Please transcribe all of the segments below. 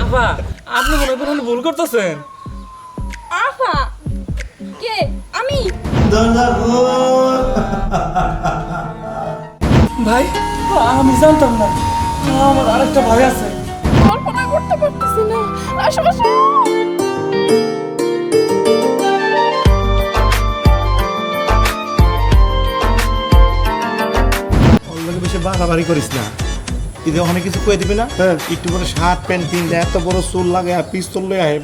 আপা আপনি মনে করেন ভুল করতেছেন। আফা কে? আমি ভাই আমি জানতাম না, আমার আরেকটা ভাই আছে। কল্পনা করতে পারতেছি না। আসো আসো। বেশি বাড়াবাড়ি করিস না, ঈদে ওখানে কিছু কয়ে দিবি না। হ্যাঁ, একটু করে শার্ট প্যান্ট পিনলে এত বড় চুল লাগে পিস্তল লয়ে আয়।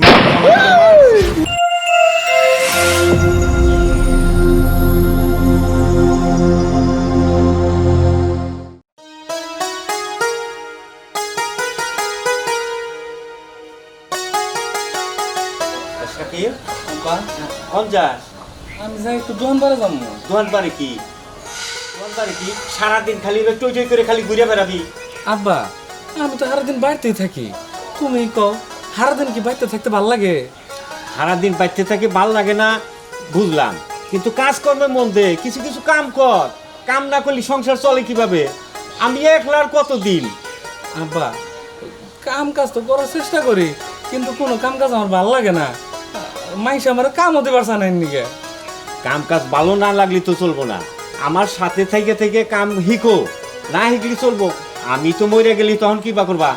শাকির কোন যাস? আমি যাই একটু দোকান পারে যাবো। দোকান বাড়ি কি সারাদিন খালি টই টই করে খালি ঘুরে বেড়াবি? আব্বা আমি তো সারাদিন বাড়িতেই থাকি, তুমি কও সারাদিন কি বাড়িতে থাকতে ভাল লাগে? সারাদিন বাইতে থাকি ভাল লাগে না বুঝলাম, কিন্তু কাজ কর্মের মধ্যে কিছু কিছু কাম কর। কাম না করলে সংসার চলে কিভাবে? আমি একলার কতদিন? আব্বা কাম কাজ তো করার চেষ্টা করি, কিন্তু কোনো কাম কাজ আমার ভাল লাগে না। মাইসে আমার কামও দিবার চায় নিকে। কাম কাজ ভালো না লাগলে তো চলবো না। আমার সাথে থেকে থেকে কাম হিকো, না হিকলি চলবো। আমি তো মরে গেলি তখন কি বা করবা?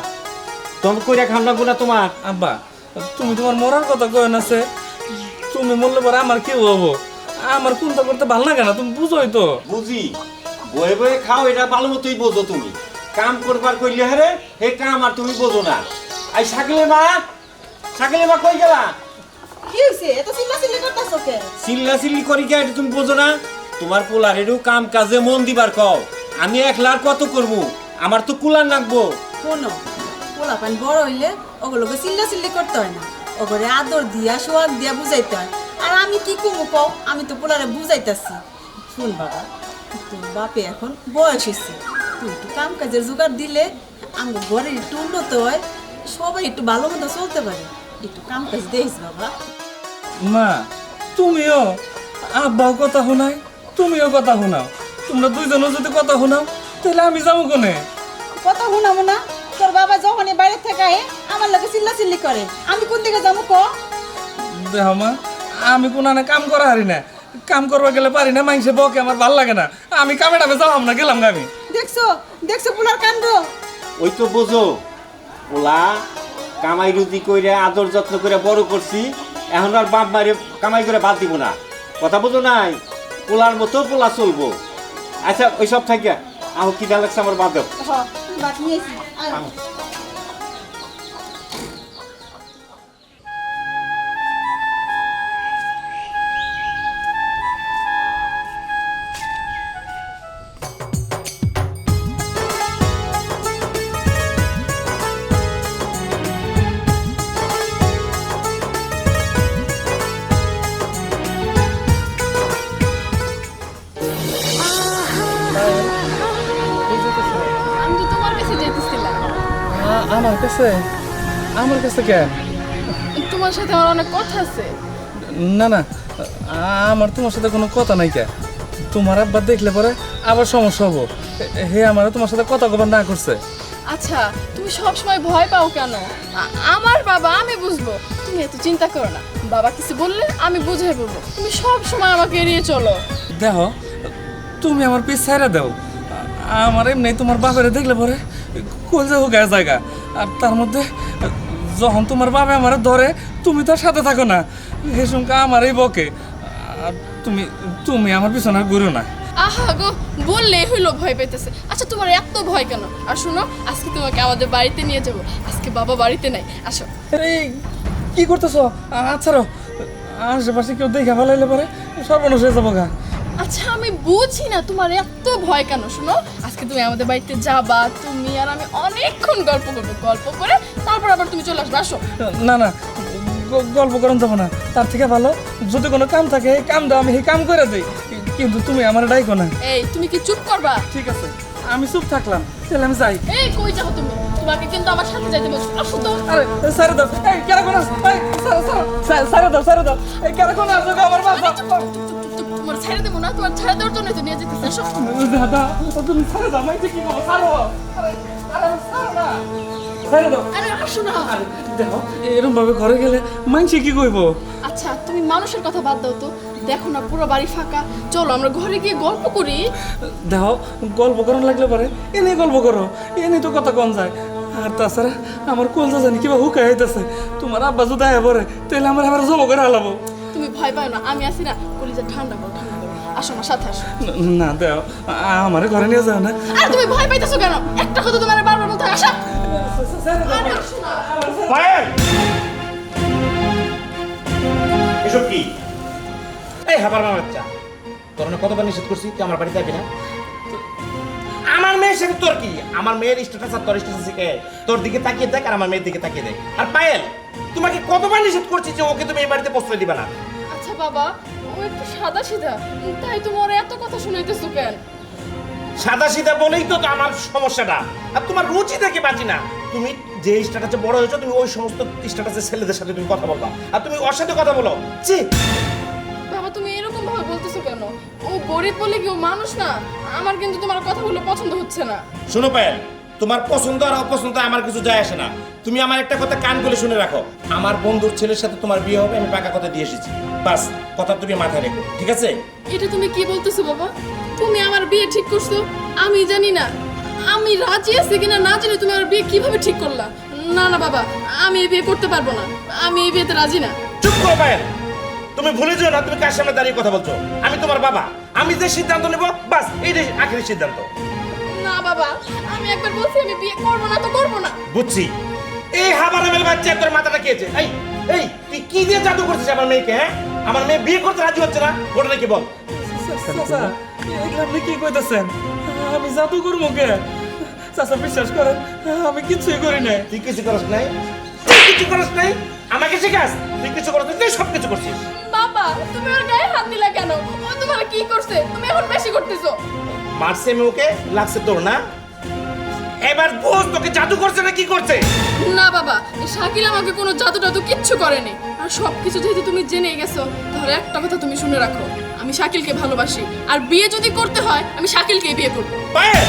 তখন কইরা খাম লাগবো না তোমার? আব্বা তুমি তোমার মরার কথা কয় না সে, তুমি মরলে পরে আমার কি হবো? আমার কোনটা করতে ভাল লাগে না, তুমি বুঝোই তো। বুঝি, বয়ে বয়ে খাও এটা ভালো মতোই বোঝো তুমি। কাম করবার কইলে হারে হে কাম আর তুমি বোঝো না। আই সাকিলের মা কই গেলা? কি হইছে? এত চিল্লাচিল্লি করতাছো কে? চিল্লা চিল্লি করি কে এটা তুমি বোঝো না? তোমার পোলার একটু কাম কাজে মন দিবার কও। আমি একলা আর কত করবো? আমার তো কুলার নাকবো। শোনো, পোলাপান বড় হইলে ওগুলোকে চিল্লাচিল্লি করতে হয় না, ওগুলো আদর দিয়া সোয়াগ দিয়া বুঝাইতে হয়। আর আমি কি কমু কও? আমি তো পোলারে বুঝাইতাছি। শুন বাবা, তোর বাপে এখন বয়স হয়েছে, তুই একটু কাম কাজের জোগাড় দিলে আমার ঘরে একটু উন্নত হয়, সবাই একটু ভালো মতো চলতে পারে। একটু কাম কাজ দিস বাবা। মা তুমিও আব্বাও কথা শোনাই, তুমিও কথা শোনাও। তোমরা দুইজনও যদি কথা শোনাও তাহলে আমি যাবো কোনে? কথা শুনাবো না? তোর বাবা যখনই বাইরে থেকে আহে আমার লোকে চিল্লাচিল্লি করে, আমি কোন দিকে যাবো ক? দেখ মা, আমি কোনানে কাম করা হারি না, কাম করবা গেলে পারি না, মাইসে বকে, আমার ভাল লাগে না। আমি কামে টামে যাবাম না, গেলাম আমি। দেখছো দেখছো পোলার কাণ্ড। ওই তো বোঝো, পোলা কামাই রুজি কইরা আদর যত্ন করে বড় করছি, এখন আর বাপ মারে কামাই করে বাদ দিব না। কথা বোঝো নাই? পোলার মতো পোলা চলবো। আচ্ছা ওই সব থাকিয়া আহ কি ডাল লাগছে আমার বাদ দাও। হ্যাঁ, বাদ নিয়েছি। আয়। আমি তো তোমার কাছে যেতেছিলাম। আমার কাছে? আমার কাছে কেন? তোমার সাথে আমার অনেক কথা আছে। না না, আমার তোমার সাথে কোনো কথা নাই কে। তোমার আব্বা দেখলে পরে আবার সমস্যা হবো। হে আমার তোমার সাথে কথা কবার না করছে। আচ্ছা তুমি সব সময় ভয় পাও কেন? আমার বাবা, আমি বুঝবো। তুমি এত চিন্তা করো না, বাবা কিছু বললে আমি বুঝাই বলবো। তুমি সব সময় আমাকে এড়িয়ে চলো। দেখো তুমি আমার পিছ ছাইরা দাও। আমার এমনি তোমার বাবারে দেখলে পরে কল যাবো গায়ে জায়গা। আর তার মধ্যে যখন তোমার বাবা আমার ধরে, তুমি তার সাথে থাকো না, হে সঙ্গে আমার এই বকে। আর তুমি তুমি আমার পিছনে ঘুরো না। আহা গো, বললেই হইলো ভয় পাইতেছে। আচ্ছা তোমার এত ভয় কেন? আর শোনো, আজকে তোমাকে আমাদের বাড়িতে নিয়ে যাব। আজকে বাবা বাড়িতে নাই, আসো। এই কি করতেছো? আচ্ছা রো, আশেপাশে কেউ দেখে ফেলাইলে পরে সর্বনাশ হয়ে যাবো গা। আচ্ছা আমি বুঝি না তোমার এত ভয় কেন। শোনো, আজকে তুমি আমাদের বাড়িতে যাবা, তুমি আর আমি অনেকক্ষণ গল্প করবো। গল্প করে তারপর আবার তুমি চলে আসবে। আসো। না না, গল্প করেন যাবো না, তার থেকে ভালো যদি কোনো কাম থাকে এই কাম দাও, আমি এই কাম করে দিই। কিন্তু তুমি আমার ডাইকো না। এই তুমি কি চুপ করবা? ঠিক আছে, আমি চুপ থাকলাম, তাহলে আমি যাই। এই কই যাবো তুমি? তোমাকে কিন্তু আমার সাথে যাইতে বলছো। আসো তো। আরে সারে দাও, এই কেন কোন, এই সারে দাও, সারে দাও, এই কেন কোন আসো গো আমার বাবা। তোমার ছেড়ে দেবো না, তোমার ছেড়ে দেওয়ার জন্য তো নিয়ে যেতেছে। এসো। দাদা তুমি ছেড়ে দাও, মাইছে কি বলো, ছাড়ো। আরে ছাড়ো না, ছেড়ে দাও। আরে আসো না। দেখো এরকম ভাবে ঘরে গেলে মাইছে কি কইবো? আচ্ছা তুমি মানুষের কথা বাদ দাও তো, দেখো না পুরো বাড়ি ফাঁকা, চলো আমরা ঘরে গিয়ে গল্প করি। দেখো গল্প করার লাগলে পারে এনে গল্প করো, এনে তো কথা কম যায়। আর তাছাড়া আমার কলজা জানি কিবা হুকাই হইতেছে, তোমার আব্বা যদি আয় পরে তাহলে আমার আবার জমা করে হালাবো। তুমি ভয় পাও না, আমি আছি না, কলিজা ঠান্ডা করো ঠান্ডা করো। আসো আমার সাথে আসো। না দেও, আমার ঘরে নিয়ে যাও না। আর তুমি ভয় পাইতেছো কেন? একটা কথা তোমার বারবার বলতে হয়, আসো। আরে আসো না। পায়েল এসব কি? এই হাবার মা বাচ্চা, তোর না কতবার নিষেধ করছি তুই আমার বাড়িতে যাবি না? আমার মেয়ের সাথে তোর কি? আমার মেয়ের স্ট্যাটাস আর তোর স্ট্যাটাস কে? তোর দিকে তাকিয়ে দেখ আর আমার মেয়ের দিকে তাকিয়ে দেখ। আর পায়েল, তোমাকে কতবার নিষেধ করছি যে ওকে তুমি এই বাড়িতে প্রশ্রয় দিবে না? আচ্ছা বাবা, ও একটু সাদা সিধা, তাই তোমার এত কথা শুনাইতেছো কেন? সাদা সিধা বলেই তো আমার সমস্যাটা। আর তোমার রুচি দেখে বাঁচি না। তুমি যে স্ট্যাটাসে বড় হয়েছো, তুমি ওই সমস্ত স্ট্যাটাসের ছেলেদের সাথে তুমি কথা বলবা, আর তুমি ওর সাথে কথা বলো। জি বাবা তুমি এরকম ভাবে বলতেছো কেন? ও গরিব বলে কি ও মানুষ না? আমার কিন্তু তোমার কথাগুলো পছন্দ হচ্ছে না। শোনো পায়েল, তোমার পছন্দ আর অপছন্দ আমার কিছু যায় আসে না। তুমি আমার একটা কথা কান খুলে শুনে রাখো, আমার বন্ধুর ছেলের সাথে তোমার বিয়ে হবে, আমি পাকা কথা দিয়ে এসেছি। বাস, কথা তুমি মাথায় রেখো, ঠিক আছে? এটা তুমি কি বলতেছো বাবা? তুমি আমার বিয়ে ঠিক করছো? আমি জানি না, আমি রাজি আছি কিনা না জানি, তুমি আমার বিয়ে কিভাবে ঠিক করলা? না না বাবা, আমি এই বিয়ে করতে পারবো না, আমি এই বিয়েতে রাজি না। চুপ করো পায়েল, তুমি ভুলে যাও না তুমি কার সামনে দাঁড়িয়ে কথা বলছো। আমি তোমার বাবা, আমি যে সিদ্ধান্ত নেব বাস এইটাই আখেরি সিদ্ধান্ত। না বাবা, আমি একবার বলছি আমি বিয়ে করবো না তো করবো না। বুঝছি, এই হাবারামের বাচ্চা তোর মাথাটা খেয়েছে। এই এই তুই কি দিয়ে জাদু করছিস আমার মেয়েকে? হ্যাঁ, আমার মেয়ে বিয়ে করতে রাজি হচ্ছে না, ওটা নাকি বল। চাচা এগুলো আপনি কি কইতেছেন? আমি জাদু করবো কে? চাচা বিশ্বাস করেন, আমি কিছুই করি নাই। তুই কিছু করস নাই? তুই কিছু করস নাই? আমাকে শেখাস? তুই কিছু করস নাই, তুই সব কিছু করছিস। বাবা তুমি ওর গায়ে হাত দিলা কেন? ও তোমার কি করছে? তুমি এখন বেশি করতেছো। মারছে আমি ওকে, লাগছে তোর না? এবার বোঝ তোকে জাদু করছে না কি করছে? না বাবা, এই শাকিল আমাকে কোনো জাদু টাদু কিচ্ছু করেনি। আর সব কিছু যেহেতু তুমি জেনে গেছো, তাহলে একটা কথা তুমি শুনে রাখো, আমি শাকিলকে ভালোবাসি। আর বিয়ে যদি করতে হয় আমি শাকিলকেই বিয়ে করবো। পায়েল,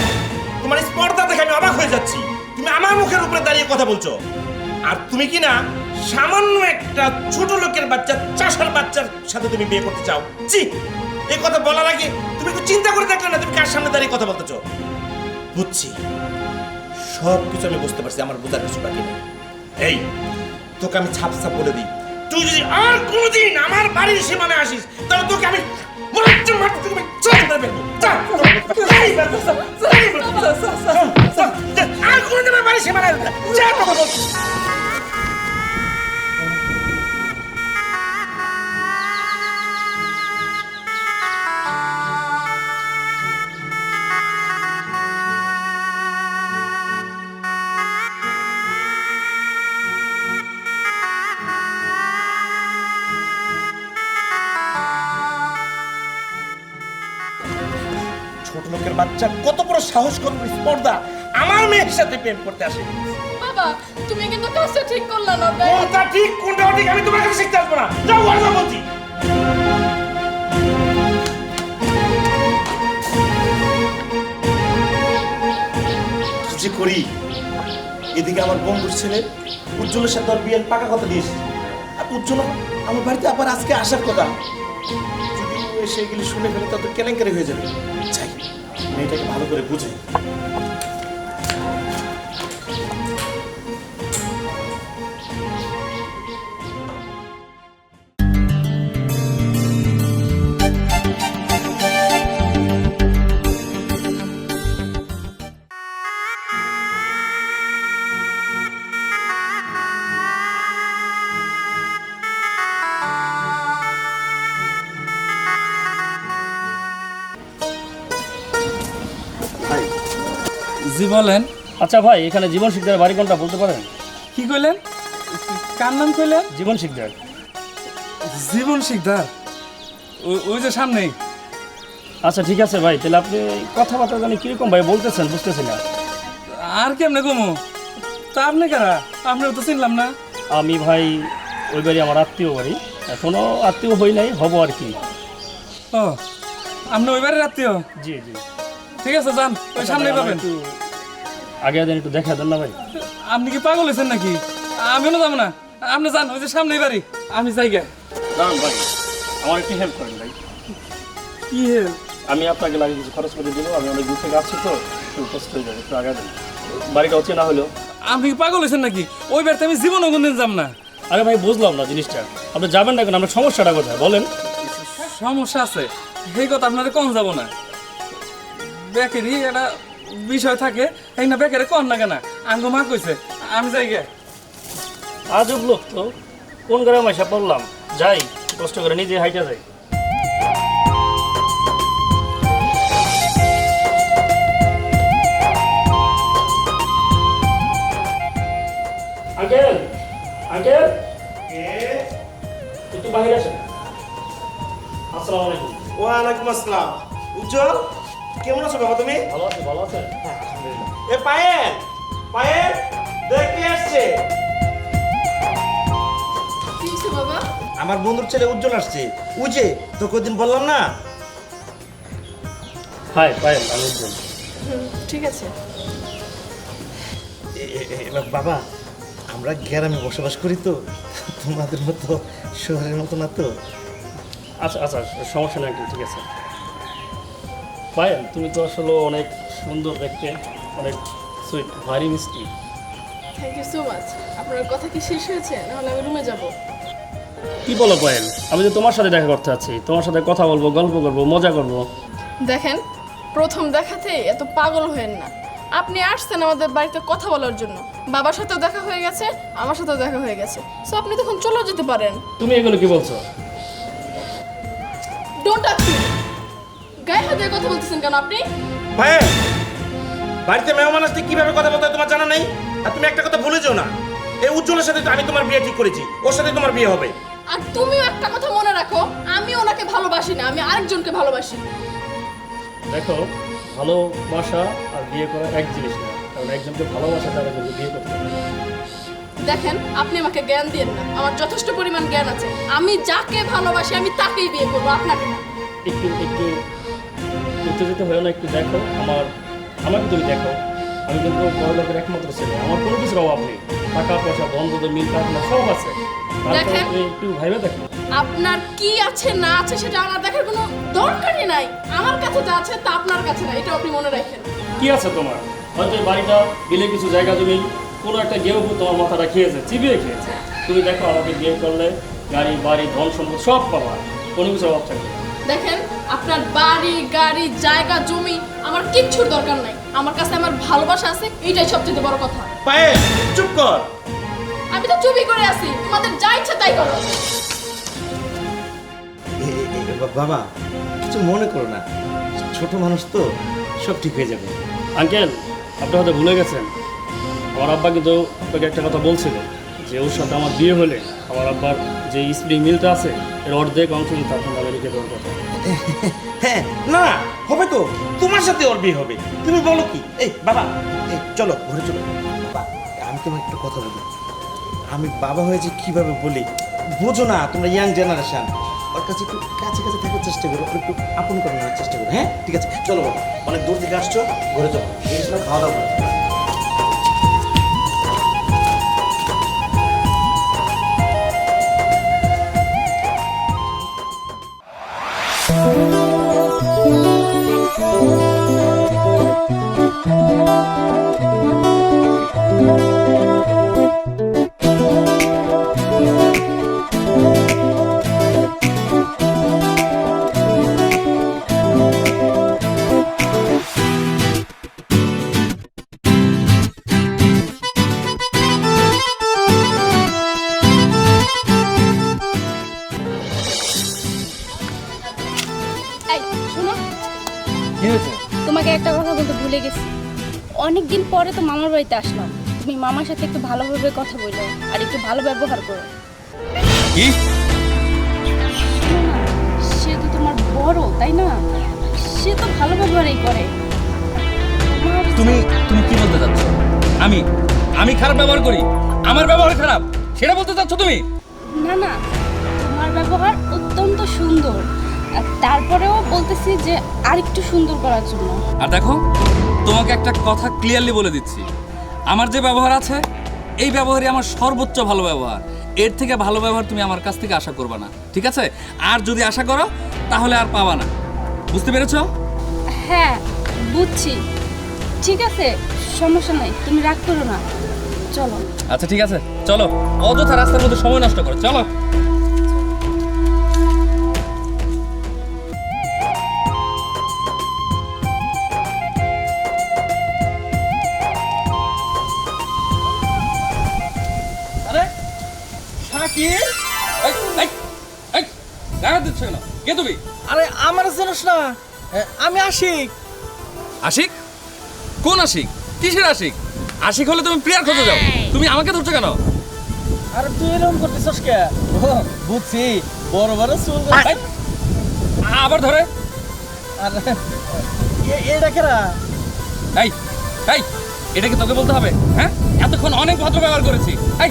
তোমার স্পর্ধা দেখে আমি অবাক হয়ে যাচ্ছি। তুমি আমার মুখের উপরে দাঁড়িয়ে কথা বলছো, আর তুমি কি না সামান্য একটা ছোট লোকের বাচ্চা, চাষার বাচ্চার সাথে তুমি বিয়ে করতে চাও? জি, এই কথা বলার আগে তুমি একটু চিন্তা করে দেখলে না তুমি কার সামনে দাঁড়িয়ে কথা বলতেছো? বুঝছি, সব কিছু আমি বুঝতে পারছি, আমার বোঝার কিছু বাকি নেই। এই তোকে আমি ছাপ ছাপ বলে দিই, তুই যদি আর কোনোদিন আমার বাড়ির সীমানায় আসিস তাহলে তোকে আমি মারতে মারতে তোকে আমি ছেড়ে দেব। আর কোনোদিন আমার বাড়ির সীমানায় আসবি না। যা তোকে বলছি। ছোট লোকের বাচ্চা কত বড় সাহস, কত বড় স্পর্ধা আমার মেয়ের সাথে প্রেম করতে আসে। বাবা তুমি কিন্তু কাজটা ঠিক করলা না। কোনটা ঠিক কোনটা ঠিক আমি তোমার কাছে শিখতে আসবো না। যাও ওয়ার্ডা বলছি। কি যে করি, এদিকে আমার বন্ধুর ছেলে উজ্জ্বলের সাথে ওর বিয়ের পাকা কথা দিয়েছে, আর উজ্জ্বল আমার বাড়িতে আবার আজকে আসার কথা। যদি ও এসে এগুলি শুনে ফেলে তত কেলেঙ্কারি হয়ে যাবে। চাই মেয়েটাকে ভালো করে বুঝে। জি বলেন। আচ্ছা ভাই, এখানে জীবন শিকদারের বাড়ি কোনটা বলতে পারেন? কি কইলেন? কার নাম কইলেন? জীবন শিকদার। জীবন শিকদার? ওই যে সামনেই। আচ্ছা ঠিক আছে ভাই, তাহলে আপনি কথাবার্তা জানি কিরকম ভাই বলতেছেন বুঝতেছি না। আর কেমনে কমু? তা আপনি কারা? আপনিও তো চিনলাম না। আমি ভাই ওই বাড়ি আমার আত্মীয় বাড়ি, এখনো আত্মীয় হই নাই, হব আর কি। ও আপনি ওই বাড়ির আত্মীয়? জি জি। ঠিক আছে যান, ওই সামনেই পাবেন। একটু আগে দিন একটু দেখা দেন না ভাই। আপনি কি পাগল হয়েছেন নাকি? আমিও যাবো না, আপনি যান, ওই যে সামনেই বাড়ি, আমি যাই গে। দাঁড়ান ভাই, আমার একটু হেল্প করেন ভাই। কি help? আমি আপনাকে লাগে কিছু খরচ করে দেবো, আমি অনেক দূর থেকে আসছি তো একটু কষ্ট হয়ে যাবে, একটু আগে দেন। বাড়িটা হচ্ছে না হলেও। আপনি কি পাগল হয়েছেন নাকি? ওই বাড়িতে আমি জীবনও কোনদিন যাব না। আরে ভাই বুঝলাম না জিনিসটা, আপনি যাবেন না কেন? আপনার সমস্যাটা কোথায় বলেন? সমস্যা আছে, সেই কথা আপনারা কম যাব না। বেকেরই একটা বিষয় থাকে, এই না বেকারে কন না কেন? আঙ্গু মা কইছে, আমি যাই গে। আজব লোক তো, কোন গ্রামে এসে পড়লাম, যাই কষ্ট করে নিজে হাইটা যাই। আঙ্কেল, আঙ্কেল একটু বাইরে আসেন। আসসালামু আলাইকুম। ওয়ালাইকুম আসসালাম। উজ্জ্বল, কেমন আছো বাবা তুমি? ভালো আছে, ভালো আছে। এ পায়েল, পায়েল, দেখ কে আসছে। কি হইছে বাবা? আমার বন্ধুর ছেলে উজ্জ্বল আসছে। উজে তোকে ওই দিন বললাম না? হাই পায়েল, আমি উজ্জ্বল। ঠিক আছে। বাবা, আমরা গ্রামে বসবাস করি তো, তোমাদের মতো শহরের মতো না তো। আচ্ছা আচ্ছা, সমস্যা নেই, ঠিক আছে। পায়েল, তুমি তো আসলে অনেক সুন্দর দেখতে, অনেক সুইট, ভারী মিষ্টি। Thank you so much. আপনার কথা কি শেষ হয়েছে? নাহলে আমি রুমে যাব। কি বলো পায়েল, আমি তো তোমার সাথে দেখা করতে আছি, তোমার সাথে কথা বলবো, গল্প করবো, মজা করবো। দেখেন, প্রথম দেখাতে এত পাগল হয়েন না। আপনি আসছেন আমাদের বাড়িতে কথা বলার জন্য, বাবার সাথেও দেখা হয়ে গেছে, আমার সাথেও দেখা হয়ে গেছে, সো আপনি তখন চলে যেতে পারেন। তুমি এগুলো কি বলছো? Don't touch me. গায়ে হাত দিয়ে কথা বলতেছেন কেন আপনি? পায়েল, বাড়িতে মেহমান আসতে কিভাবে কথা বলতে হয় তোমার জানা নেই? আর তুমি একটা কথা ভুলে যেও না, এই উজ্জ্বলের সাথে তো আমি তোমার বিয়ে ঠিক করেছি, ওর সাথে তোমার বিয়ে হবে। আর তুমিও একটা কথা মনে রাখো, আমি ওনাকে ভালোবাসি না, আমি আরেকজনকে ভালোবাসি। দেখো, ভালোবাসা আর বিয়ে করা এক জিনিস না, কারণ একজনকে ভালোবাসা তার একজনকে বিয়ে করতে হবে। দেখেন, আপনি আমাকে জ্ঞান দিয়েন না, আমার যথেষ্ট পরিমাণ জ্ঞান আছে। আমি যাকে ভালোবাসি আমি তাকেই বিয়ে করবো, আপনাকে না। একটু একটু উত্তেজিত হয়ে না, একটু দেখো আমাকে তুমি দেখো, আমি কিন্তু বড় লোকের একমাত্র ছেলে, আমার কোনো কিছুর অভাব নেই, টাকা পয়সা বন্ধুদের মিল কারখানা সব আছে। তারপরে দেখেন। তুমি একটু ভাইবে দেখো। আপনার কি আছে না আছে সেটা আমার দেখার কোনো দরকারই নাই। আমার কাছে যা আছে তা আপনার কাছে না, এটা আপনি মনে রাখেন। কি আছে তোমার? হয়তো এই বাড়িটা বিলে কিছু জায়গা জমি কোনো একটা গেউ তোমার মাথাটা খেয়েছে, চিবিয়ে খেয়েছে। তুমি দেখো, আমাকে বিয়ে করলে গাড়ি বাড়ি ধন সম্পদ সব পাবা, কোনো কিছু অভাব থাকবে না। দেখেন, আপনার বাড়ি গাড়ি জায়গা জমি আমার কিচ্ছুর দরকার নাই। আমার কাছে আমার ভালোবাসা আছে, এইটাই সবচেয়ে বড় কথা। পায়েল, চুপ কর। আমি তো চুপই করে আছি, তোমাদের যা ইচ্ছা তাই করো। বাবা, কিছু মনে করো না, ছোট মানুষ তো, সব ঠিক হয়ে যাবে। আঙ্কেল, আপনি হয়তো ভুলে গেছেন, আমার আব্বা কিন্তু আপনাকে একটা কথা বলছিল যে ওর সাথে আমার বিয়ে হলে আমার আব্বার যে স্প্রিং মিলটা আছে এর অর্ধেক অংশ কিন্তু আপনার নামে লিখে দেওয়ার কথা। হ্যাঁ, না হবে তো, তোমার সাথে ওর বিয়ে হবে। তুমি বলো কি? এই বাবা, এই চলো ঘরে চলো। বাবা, আমি তোমার একটু কথা বলি। আমি বাবা হয়েছে কিভাবে বলি বোঝো না, তোমরা ইয়াং জেনারেশন, ওর কাছে একটু কাছে কাছে থাকার চেষ্টা করো, ওর একটু আপন করে নেওয়ার চেষ্টা করো। হ্যাঁ, ঠিক আছে, চলো বাবা, অনেক দূর থেকে আসছো, ঘরে চলো, গিয়েছিলাম খাওয়া দাওয়া করো। এই শোনো, কি হয়েছে? তোমাকে একটা কথা বলতে ভুলে গেছি। অনেক দিন পরে তো মামার বাড়িতে আসলাম, তুমি মামার সাথে একটু ভালোভাবে কথা বলো আর একটু ভালো ব্যবহার করো। কি? শোনো না, সে তো তোমার বড়, তাই না? সে তো ভালো ব্যবহারই করে। তুমি তুমি কি বলতে চাচ্ছ? আমি খারাপ ব্যবহার করি? আমার ব্যবহার খারাপ সেটা বলতে চাচ্ছ তুমি? না না, তোমার ব্যবহার অত্যন্ত সুন্দর। আর তারপরেও বলতেছি যে আরেকটু সুন্দর করার জন্য। আর দেখো, তোমাকে একটা কথা ক্লিয়ারলি বলে দিচ্ছি, আমার যে ব্যবহার আছে এই ব্যবহারই আমার সর্বোচ্চ ভালো ব্যবহার। এর থেকে ভালো ব্যবহার তুমি আমার কাছ থেকে আশা করবে না, ঠিক আছে? আর যদি আশা করো তাহলে আর পাবা না। বুঝতে পেরেছো? হ্যাঁ বুঝছি, ঠিক আছে, সমস্যা নাই, তুমি রাগ করো না, চলো। আচ্ছা ঠিক আছে, চলো, অযথা রাস্তার মধ্যে সময় নষ্ট করো, চলো। আরে শাকিল, এই, এই, এই, দেখা দিচ্ছ কেন? কে তুমি? আরে আমার জানোস না, আমি আশিক। আশিক? কোন আশিক? কিসের আশিক? আশিক হলে তুমি প্রিয়ার খোঁজে যাও, তুমি আমাকে ধরছো কেন? আরে তুই এরকম করতেছস কে? ও বুঝছি, বড় বড় চুল। এই, আবার ধরে। আরে এটা কেরা? এই, এই, এটা কি তোকে বলতে হবে? হ্যাঁ, এতক্ষণ অনেক ভদ্র ব্যবহার করেছি। এই,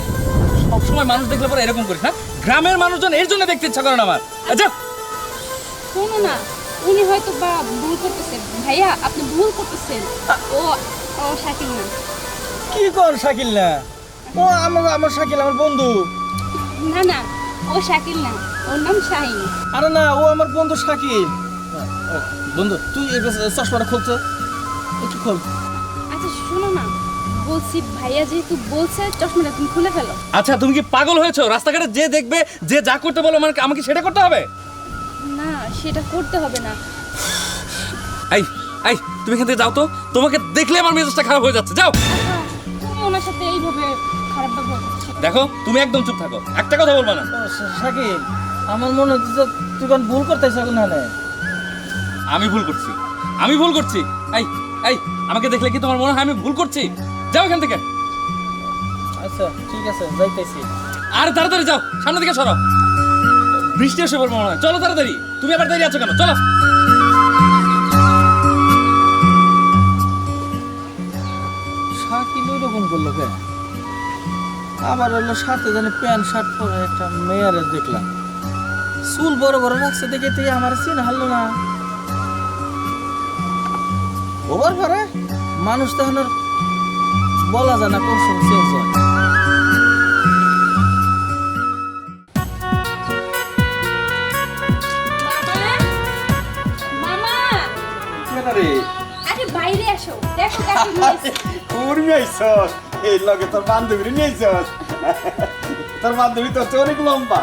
সবসময় মানুষ দেখলে পরে এরকম করিস না। গ্রামের মানুষজন এর জন্য দেখতে ইচ্ছা করে না আমার। আচ্ছা, শোনো না, উনি হয়তো বা ভুল করতেছেন। ভাইয়া আপনি ভুল করতেছেন, ও ও শাকিল না। কি কর শাকিল না? ও আমার শাকিল, আমার বন্ধু। না না, ও শাকিল না, ওর নাম শাহিন। আরে না, ও আমার বন্ধু শাকিল। বন্ধু তুই এই চশমাটা খুলছে, একটু খোল। আচ্ছা শোনো না, বলছি ভাইয়া যেহেতু বলছে চশমাটা তুমি খুলে ফেলো। আচ্ছা, তুমি কি পাগল হয়েছো? রাস্তাঘাটে যে দেখবে, যে যা করতে বলো আমাকে সেটা করতে হবে? না সেটা করতে হবে না। এই, এই, তুমি এখান থেকে যাও তো। তোমাকে দেখলে আমার মেজাজটা খারাপ হয়ে যাচ্ছে, যাও। আহা, তুমি ওনার সাথে এইভাবে খারাপ ব্যবহার করছো। দেখো, তুমি একদম চুপ থাকো, একটা কথা বলবা না। শাকিল, আমার মনে হচ্ছে যে তুই কোন ভুল করতেছ না। আমি ভুল করছি, আমি ভুল করছি। এই, এই, আমাকে দেখলে কি তোমার মনে হয় আমি ভুল করছি? যাও এখান থেকে। আচ্ছা ঠিক আছে, যাইতেছি। আর তাড়াতাড়ি যাও, সামনে দিকে সরো। বৃষ্টি এসে পড়বে মনে হয়। চলো তাড়াতাড়ি। তুমি আবার দাঁড়িয়ে আছো কেন? চলো। শাকিল ওইরকম করলো কেন? আবার হলো সাথে জানি প্যান্ট শার্ট পরে একটা মেয়ারে দেখলাম, চুল বড় বড় রাখছে দেখে তুই আমার চিনে হারলো না। ওবার পরে মানুষ তখন আর বলা যায় না কোন সময় চেঞ্জ হয়। মামা, রে আরে বাইরে আসো, দেখো কাকে নিয়েছি। কুড়ি আইসস, এই লগে তোর বান্ধবী নিয়ে আইসস। তোর বান্ধবী তো অনেক লম্বা।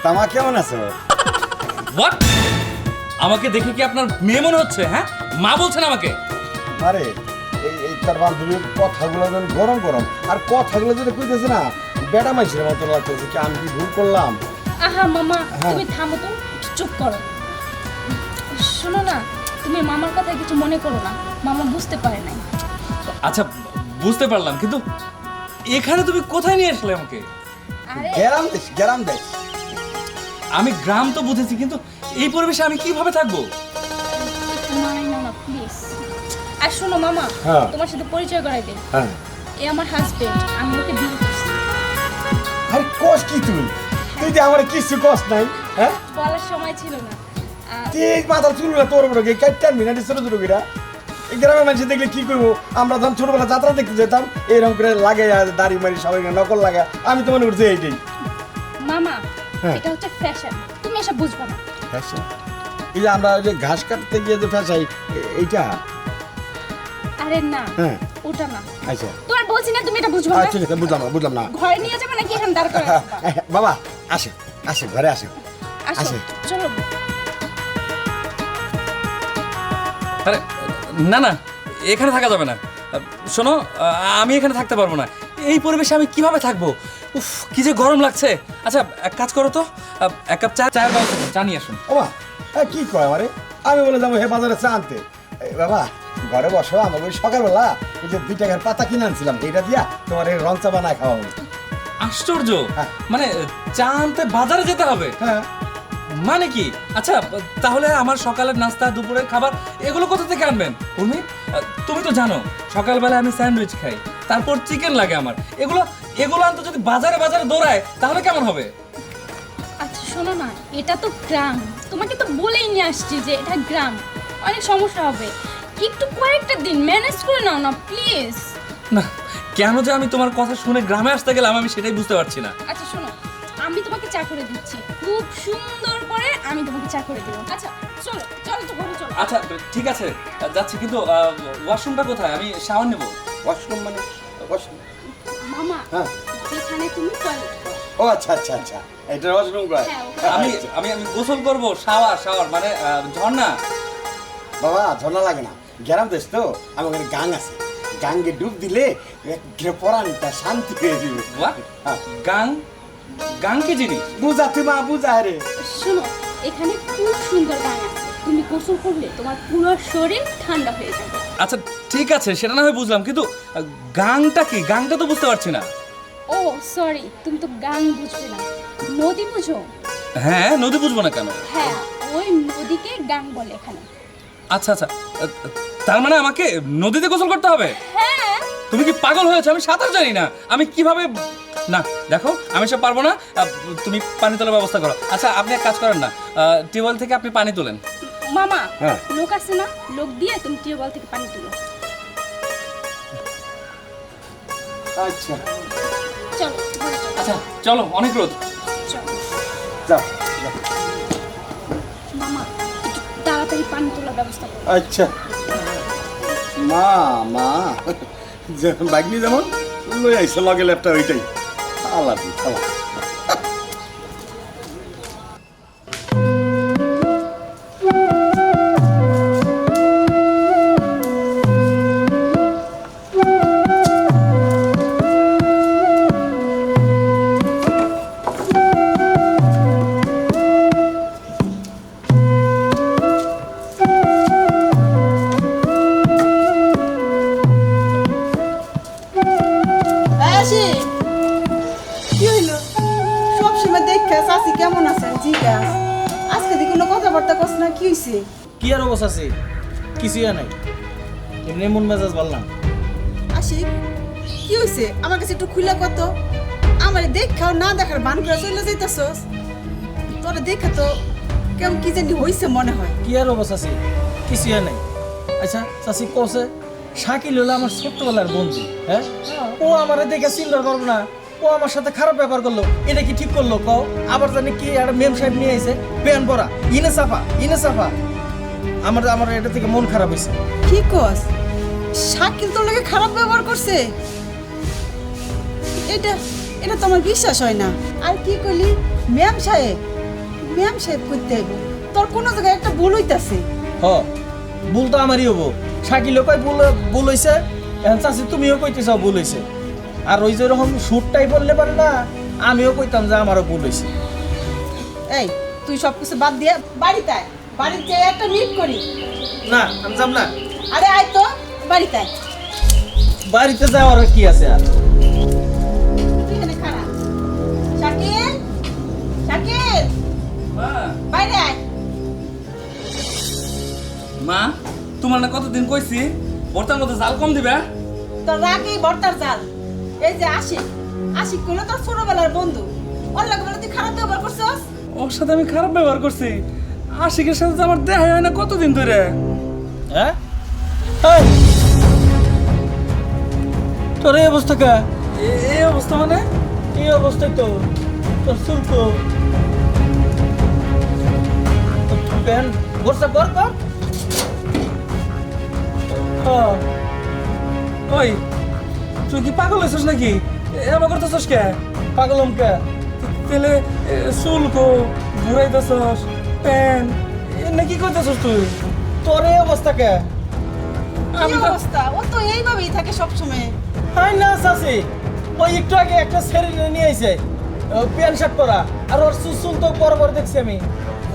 তামা কেমন আছো? হোয়াট? আমাকে দেখে কি আপনার মেয়ে মনে হচ্ছে? হ্যাঁ, মা বলছেন আমাকে? আরে এই তার বান্ধবীর কথাগুলো যেন গরম গরম, আর কথাগুলো যদি কইতেছে না বেটা মাইসের মতো লাগতেছে। কি আমি কি ভুল করলাম? আহা মামা, তুমি থামো তো, চুপ করো। শোনো না, তুমি মামার কথা কিছু মনে করো না, মামা বুঝতে পারে নাই। আচ্ছা, বুঝতে পারলাম, কিন্তু এখানে তুমি কোথায় নিয়ে আসলে আমাকে? আরে গ্যারাম দেশ। আমি গ্রাম তো বুঝেছি, কিন্তু এই পরিবেশে আমি কিভাবে থাকবো? না প্লিজ। আর শোনো মামা, হ্যাঁ। তোমার সাথে পরিচয় করাই দেই। হ্যাঁ, এ আমার হাজবেন্ড, আমি ওকে বিয়ে করছি। আরে কস কি তুই? তুই যে আমার কিছু কস নাই। হ্যাঁ, বলার সময় ছিল না। তুই মাথার চুলগুলো তোর বড় গিয়ে কাটতে আনবি না ছোট ছোট করে। এই গ্রামের মানুষ দেখলে কি করবো? আমরা যখন ছোটবেলা যাত্রা দেখতে যেতাম এরকম করে লাগে দাড়ি মারি সবাই নকল লাগা। আমি তো মনে করছি এইটাই মামা, হ্যাঁ। এটা হচ্ছে ফ্যাশন, তুমি এসব বুঝবা না। ফ্যাশন। এই যে আমরা ওই যে ঘাস কাটতে গিয়ে যে ফ্যাশাই, এইটা? আরে না, হ্যাঁ। ওটা না। আচ্ছা তোমার বলছি না, তুমি এটা বুঝবা না। ঠিক আছে, বুঝলাম না। ঘরে নিয়ে যাবে নাকি এখানে দাঁড় করে রাখবা? বাবা আসে, আসে ঘরে আসে। আসো, আসে। চলো। আরে না না, এখানে থাকা যাবে না। শোনো, আমি এখানে থাকতে পারবো না। এই পরিবেশে আমি কিভাবে থাকবো? উফ, কি যে গরম লাগছে। আচ্ছা, এক কাজ করো তো, এক কাপ চায়ের ব্যবস্থা করো, চা নিয়ে আসুন। ওমা, কি কয় আমারে? আমি বলে যাবো হে বাজারে চা আনতে। বাবা ঘরে বসো, আমাকে ওই সকালবেলা ওই যে 2 টাকার পাতা কিনে আনছিলাম, এটা দিয়া তোমার এই রং চা বানায় খাওয়াবো। আশ্চর্য, হ্যাঁ। মানে চা আনতে বাজারে যেতে হবে? হ্যাঁ, মানে কি? আচ্ছা, তাহলে আমার সকালের নাস্তা, দুপুরের খাবার এগুলো কোথা থেকে আনবেন? উর্মি, তুমি তো জানো সকালবেলা আমি স্যান্ডউইচ খাই, তারপর চিকেন লাগে আমার। এগুলো আনতে যদি বাজারে দৌড়ায় তাহলে কেমন হবে? আচ্ছা শোনো না, এটা তো গ্রাম, তোমাকে তো বলেই নিয়ে আসছি যে এটা গ্রাম, অনেক সমস্যা হবে। একটু কয়েকটা দিন ম্যানেজ করে নাও না প্লিজ। না, কেন যে আমি তোমার কথা শুনে গ্রামে আসতে গেলাম আমি সেটাই বুঝতে পারছি না। আচ্ছা শোনো, আমি তোমাকে চা করে দিচ্ছি, খুব সুন্দর করে আমি তোমাকে চা করে দেবো। আচ্ছা চলো চলো তো ঘরে চলো। আচ্ছা ঠিক আছে, যাচ্ছি, কিন্তু ওয়াশরুমটা কোথায়? আমি শাওয়ার নেব। ওয়াশরুম মানে ওয়াশরুম? মামা, হ্যাঁ। যেখানে তুমি টয়লেট করো। ও আচ্ছা আচ্ছা আচ্ছা, এটা ওয়াশরুম কয়? হ্যাঁ, ওখানে। আমি আমি আমি গোসল করব, শাওয়ার মানে ঝর্ণা। বাবা ঝর্ণা লাগে না, গ্রাম দেশ তো, আমার ওখানে গাং আছে, গাঙ্গে ডুব দিলে পরানটা শান্তি পেয়ে দিবে। What? গাং কি জিনিস? বুঝা তুই মা বুঝা রে। শোনো, এখানে খুব সুন্দর গান আছে, তুমি গোসল করলে তোমার পুরো শরীর ঠান্ডা হয়ে যাবে। আচ্ছা ঠিক আছে, সেটা না হয় বুঝলাম, কিন্তু গাংটা কি? গাংটা তো বুঝতে পারছি না। ও সরি, তুমি তো গান বুঝবে না, নদী বুঝো? হ্যাঁ, নদী বুঝবো না কেন? হ্যাঁ, ওই নদীকে গান বলে এখানে। আচ্ছা আচ্ছা, তার মানে আমাকে নদীতে গোসল করতে হবে? হ্যাঁ। তুমি কি পাগল হয়েছো? আমি সাঁতার জানি না, আমি কিভাবে? না দেখো, আমি সব পারবো না, তুমি পানি তোলার ব্যবস্থা করো। আচ্ছা আপনি এক কাজ করেন না, টিউবওয়েল থেকে আপনি পানি তোলেন। মামা, হ্যাঁ। লোক আছে না, লোক দিয়ে তুমি টিউবওয়েল থেকে পানি তুলো। আচ্ছা চলো ঘরে চলো। আচ্ছা চলো, অনেক রোদ। চলো যাও। মামা, একটু তাড়াতাড়ি পানি তোলার ব্যবস্থা করো। আচ্ছা মা মা বাগনি যেমন লই আইসে লগে ল্যাপটা ওইটাই আল্লাহ আল্লাহ। আসি কি হইলো? সবসময় দেখা চাষি কেমন আছেন জিজ্ঞাস, আজকে দিয়ে কোনো কথাবার্তা কস না, কি হয়েছে? কি আর অবস্থা আছে? কিছুই আর নাই, এমনি মন মেজাজ বললাম। আসি কি হয়েছে আমার কাছে একটু খুলে কত, আমার দেখাও না দেখার বান করে চলে যাইতাছস, তোরা দেখা তো কেমন কি জানি হয়েছে মনে হয়। কি আর অবস্থা আছে? কিছুই আর নাই। আচ্ছা চাষি কছে শাকিল হলো আমার ছোট্টবেলার বন্ধু, হ্যাঁ? ও আমার দেখে চিন্তা করবো না, ও আমার সাথে খারাপ ব্যাপার করলো, এটা কি ঠিক করলো কও? আবার জানি কি একটা মেম সাহেব নিয়ে আইছে পেন পরা, ইনে সাফা। আমার এটা থেকে মন খারাপ হয়েছে। কি কস? শাকিল তোর লাগে খারাপ ব্যবহার করছে? এটা এটা তো আমার বিশ্বাস হয় না। আর কি কইলি ম্যাম সাহেব করতে হইব, তোর কোনো জায়গায় একটা ভুল হইতাছে। হ, ভুল তো আমারই হবো। শাকিলও কয় ভুল হয়েছে, এখন চাষি তুমিও কইতে চাও ভুল হয়েছে। আর ওই যেরকম সুরটাই বললে পারে না, আমিও কইতাম যে আমারও ভুল হয়েছে। এই তুই সব কিছু বাদ দিয়ে বাড়িতে আয়, বাড়িতে একটা মিট করি। না আমি যাব না, আরে আয় তো বাড়িতে আয়। বাড়িতে যাওয়ার কি আছে আর? তুই এখানে খাড়া। শাকিল মা, বাইরে আয়। মা তোমার না কতদিন কইছি বর্তার মধ্যে জাল কম দিবে। তোর রাগেই বর্তার জাল। এই যে আশিক কইলো তোর ছোটবেলার বন্ধু, ওর লাগে বলে তুই খারাপ ব্যবহার করছস। ওর সাথে আমি খারাপ ব্যবহার করছি? আশিকের সাথে তো আমার দেখা হয় না কতদিন ধরে। হ্যাঁ, এই, তোর এই অবস্থা কা? এই অবস্থা মানে? এই অবস্থায় তো তোর চুল তো প্যান্ট বর্ষা কর। ওই তুই কি পাগল হয়েছিস নাকি? এবার করতেছস কে? পাগলম কে? তেলে চুলকো ঘুরাইতেছস, প্যান নাকি করতেছস তুই? তোর এই অবস্থা কে? কি অবস্থা? ও তো এইভাবেই থাকে সব সময়। হাই না চাচি, ওই একটু আগে একটা ছেড়ে নিয়ে আইছে প্যান্ট শার্ট পরা, আর ওর চুল তো বড় দেখছি আমি।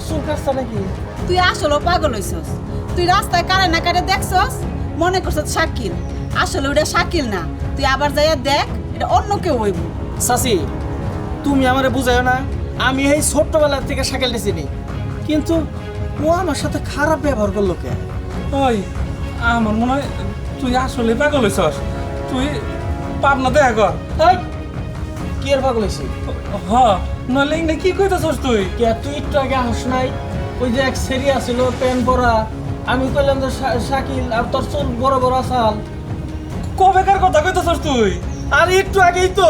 চুল কাটছে নাকি? তুই আসলে পাগল হইছস। তুই রাস্তায় কারে না কারে দেখছস, মনে করছস শাকিল, আসলে ওটা শাকিল না। তুই আবার যাইয়া দেখ, এটা অন্য কেউ হইব। চাচি তুমি আমারে বুঝাইও না, আমি এই ছোট্টবেলা থেকে শাকিলটা চিনি, কিন্তু ও আমার সাথে খারাপ ব্যবহার করলো কে? ওই আমার মনে হয় তুই আসলে পাগল হয়েছস। তুই পাবনা দেখা কর। এই, কি আর পাগল হয়েছি? হ নইলে ইংনে কি কইতাছস তুই? কে তুই একটু আগে হাস নাই ওই যে এক সেরি আছিল প্যান পরা আমি কইলাম যে শাকিল আর তোর চুল বড় বড় আসাল কবেকার কথা কইতাছস তুই? আর একটু আগেই তো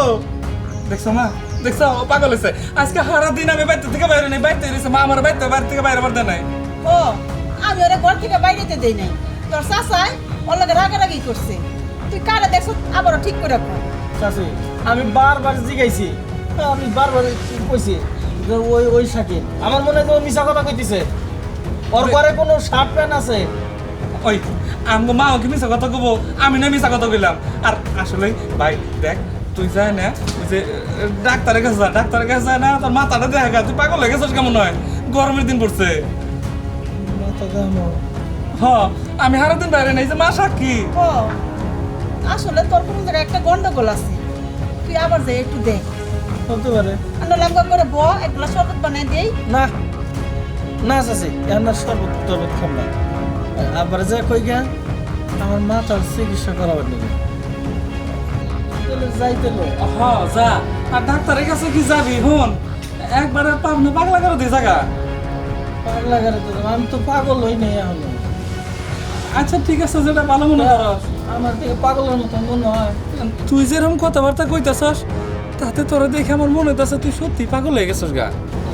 দেখছো মা, দেখছো ও পাগল হইছে। আজকে সারা দিন আমি বাইরে থেকে বাইরে নাই, বাইরে রইছে মা, আমার বাইরে থেকে বাইরে বারদে নাই। ও আমি ওরা ঘর থেকে বাইরেতে দেই নাই, তোর চাচাই ওর লগে রাগারাগি করছে। তুই কারে দেখছ আবারও ঠিক করে কর। চাচি আমি বারবার জিগাইছি, আমি বারবার কইছি যে ওই ওই শাকিল। আমার মনে হয় যে ও মিছা কথা কইতেছে, ওর ঘরে কোনো শার্ট প্যান্ট আছে। ওই আমগো মা কি মিছা কথা কব? আমি না মিছা কথা কইলাম। আর আসলে ভাই দেখ, তুই যায় না ওই যে ডাক্তারের কাছে যা, ডাক্তারের কাছে যায় না, তোর মাথাটা দেখা, তুই পাগল হয়ে গেছিস কেমন হয়? গরমের দিন পড়ছে। মাথা দামো হ, আমি সারা দিন বাইরে নাই, যে মা সাক্ষী। ও আসলে তোর কোনো জায়গায় একটা গন্ডগোল আছে, তুই আবার যাই একটু দেখ। হতে পারে। আমরা লাম্বা করে ব এক গ্লাস শরবত বানাই দেই। না না চাচি এনার শরবত টরবত খাম না। আবার যে কই গা আমার মাথার চিকিৎসা করাবার নেই, তাহলে যাইতেলো। হ যা, আর ডাক্তারের কাছে কি যাবি? হন একবারে পাবনা পাগলা করে দিয়ে জায়গা। পাগলা গাড়ি তো আমি তো পাগল হই নাই এখনো। আচ্ছা ঠিক আছে, যেটা ভালো মনে করস। আমার থেকে পাগলের মতো মনে হয়। তুই যেরকম কথাবার্তা কইতাছস তাতে তোরা দেখে আমার মনে হইতাছে তুই সত্যি পাগল হয়ে গেছিস গা।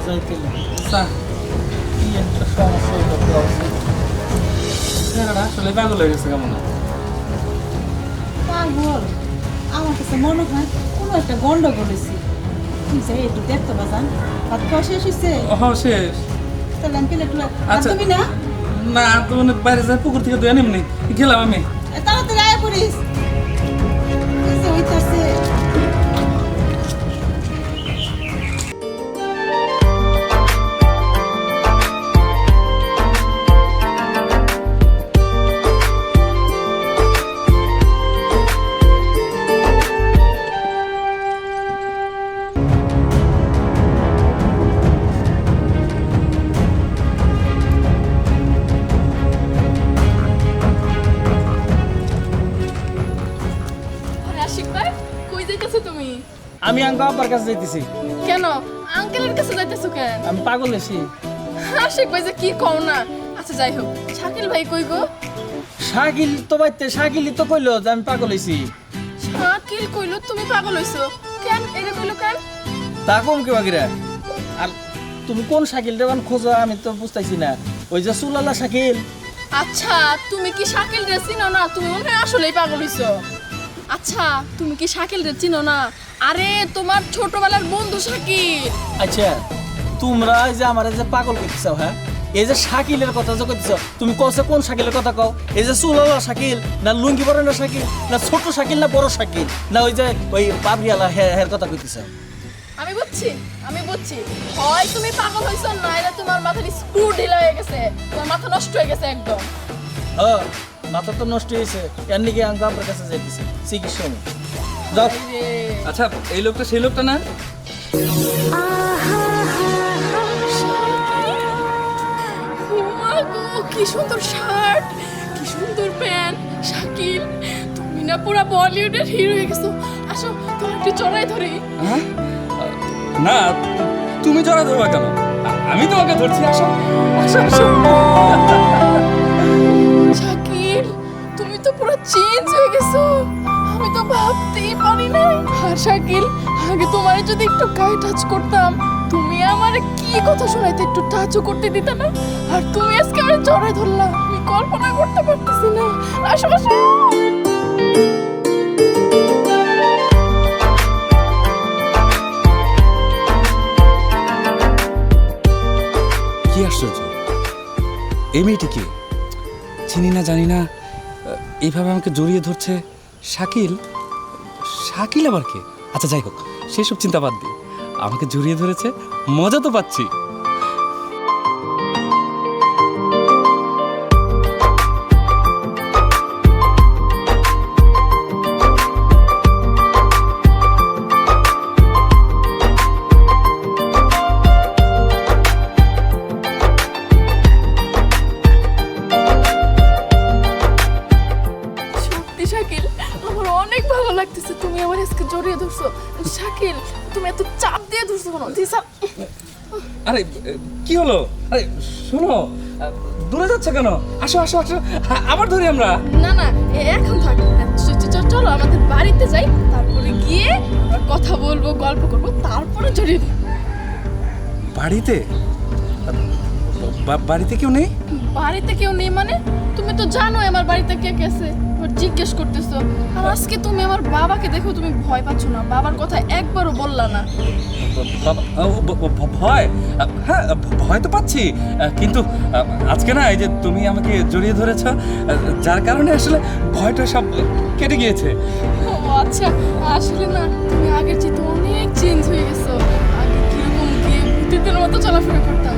যাইতেলো চা, কি একটা সমস্যা হইতো প্রবলেম। চেহারাটা আসলে পাগল হয়ে গেছে কেমন? পাগল আমার কাছে মনে হয় কোনো একটা গন্ডগোল হয়েছে। তুই যাই একটু দেখতে বাজান, ভাত খাওয়া শেষ হয়েছে? হ শেষ। তাহলে আমি প্লেট আচ্ছা। তুমি না না তুমি বাইরে যাই, পুকুর থেকে তুই আনিমনি, গেলাম আমি। তাড়াতাড়ি আয়া করিস। এই যে হইতাছে। আরে আশিক ভাই, কই যাইতেছো তুমি? আমি আঙ্ক আব্বার কাছে যাইতেছি। কেন আঙ্কেলের কাছে যাইতেছো কেন? আমি পাগল হয়েছি। আশিক ভাই যে কি কও না। আচ্ছা যাই হোক, শাকিল ভাই কই গো? শাকিল তো বাইতে, শাকিলই তো কইলো যে আমি পাগল হয়েছি। শাকিল কইলো তুমি পাগল হইছো কেন? এটা কইলো কেন? তা কম কে বাকিরা। আর তুমি কোন শাকিল রে খোঁজো আমি তো বুঝতেছি না। ওই যে সুলালা শাকিল। আচ্ছা তুমি কি শাকিল রে চিনো না? তুমি মনে হয় আসলেই পাগল হইছো। আচ্ছা তুমি কি শাকিল রে চিনো না? আরে তোমার ছোটবেলার বন্ধু শাকিল। আচ্ছা তোমরা এই যে আমার যে পাগল করতেছ, হ্যাঁ এই যে শাকিলের কথা যে কইতেছ, তুমি কইছো কোন শাকিলের কথা কও? এই যে সুলালা শাকিল, না লুঙ্গি পরানো শাকিল, না ছোট শাকিল, না বড় শাকিল, না ওই যে ওই পাবরিয়ালা হের কথা কইতেছ? আমি বুঝছি হয় তুমি পাগল হইছো, না এটা তোমার মাথার স্ক্রু ঢিলা হয়ে গেছে, তোমার মাথা নষ্ট হয়ে গেছে একদম। ও মাথা তো নষ্ট হয়েছে, এর নাকি আঙ্ক আপনার কাছে যাইতেছে চিকিৎসা নেই। যাও। আরে, আচ্ছা এই লোকটা সেই লোকটা না? মা গো, কি সুন্দর শার্ট, কি সুন্দর প্যান্ট। শাকিল তুমি না পুরো বলিউডের হিরো হয়ে গেছো। আসো তোমার একটু জড়াই ধরি। হ্যাঁ? না তুমি জড়া ধরবা কেন? আমি তোমাকে ধরছি, আসো আসো আসো। শাকিল তুমি তো পুরো চেঞ্জ হয়ে গেছো, আমি তো ভাবতেই পারি না। আর শাকিল আগে তোমারে যদি একটু গায়ে টাচ করতাম, তুমি আমারে কি কথা শোনাইতে একটু টাচও করতে দিতে না, আর তুমি আজকে আমারে জড়াই ধরলা, আমি কল্পনা করতে পারতেছি না। আসো আসো। কি আশ্চর্য, এই মেয়েটি কি? চিনি না জানি না, এইভাবে আমাকে জড়িয়ে ধরছে। শাকিল? শাকিল আবার কে? আচ্ছা যাই হোক, সেসব চিন্তা বাদ দিই, আমাকে জড়িয়ে ধরেছে, মজা তো পাচ্ছি। সত্যি শাকিল আমার অনেক ভালো লাগতেছে, তুমি আমার আজকে জড়িয়ে ধরছো। শাকিল তুমি এত চাপ দিয়ে ধরছো কেন জি স্যার আরে কি হলো? আরে শোনো, দূরে যাচ্ছে কেন? আসো আসো আসো, আবার ধরি আমরা। না না এখন থাক চলো আমাদের বাড়িতে যাই, তারপরে গিয়ে আমরা কথা বলবো, গল্প করবো, তারপরে জড়িয়ে দিই। বাড়িতে? বাড়িতে কেউ নেই? বাড়িতে কেউ নেই মানে? তুমি তো জানো আমার বাড়িতে কে গেছে, জিজ্ঞেস করতেছো। আর আজকে তুমি আমার বাবাকে দেখো, তুমি ভয় পাচ্ছ না? বাবার কথা একবারও বললা না। ভয়? হ্যাঁ ভয় তো পাচ্ছি, কিন্তু আজকে না এই যে তুমি আমাকে জড়িয়ে ধরেছ, যার কারণে আসলে ভয়টা সব কেটে গিয়েছে। ও আচ্ছা, আসলে না তুমি আগের চেয়ে অনেক চেঞ্জ হয়ে গেছো। আগে কিরকম গিয়ে ভূতের মতো চলাফেরা করতাম,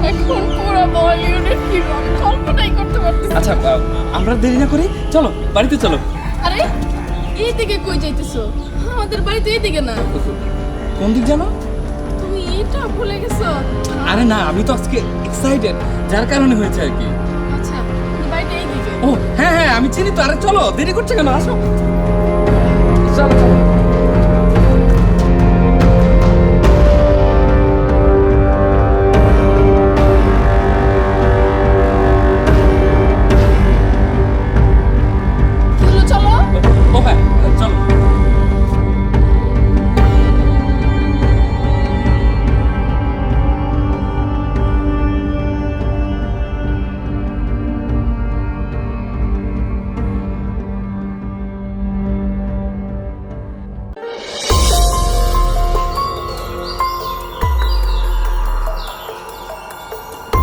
এখন পুরো বলিউডের হিরো, আমি কল্পনাই করতে পারতেছি। আচ্ছা আমরা দেরি না করি, চলো বাড়িতে চলো। আরে এইদিকে কই যাইতেছো? আমাদের বাড়িতে এইদিকে না। কোন দিক জানো? তুমি এটা ভুলে গেছো? আরে না, আমি তো আজকে এক্সাইটেড, যার কারণে হয়েছে আর কি। আচ্ছা বাড়িটা এইদিকে। ও হ্যাঁ হ্যাঁ আমি চিনি তো। আরে চলো, দেরি করছে কেন? আসো চলো চলো। কি হলো, চলো। ও হ্যাঁ চলো।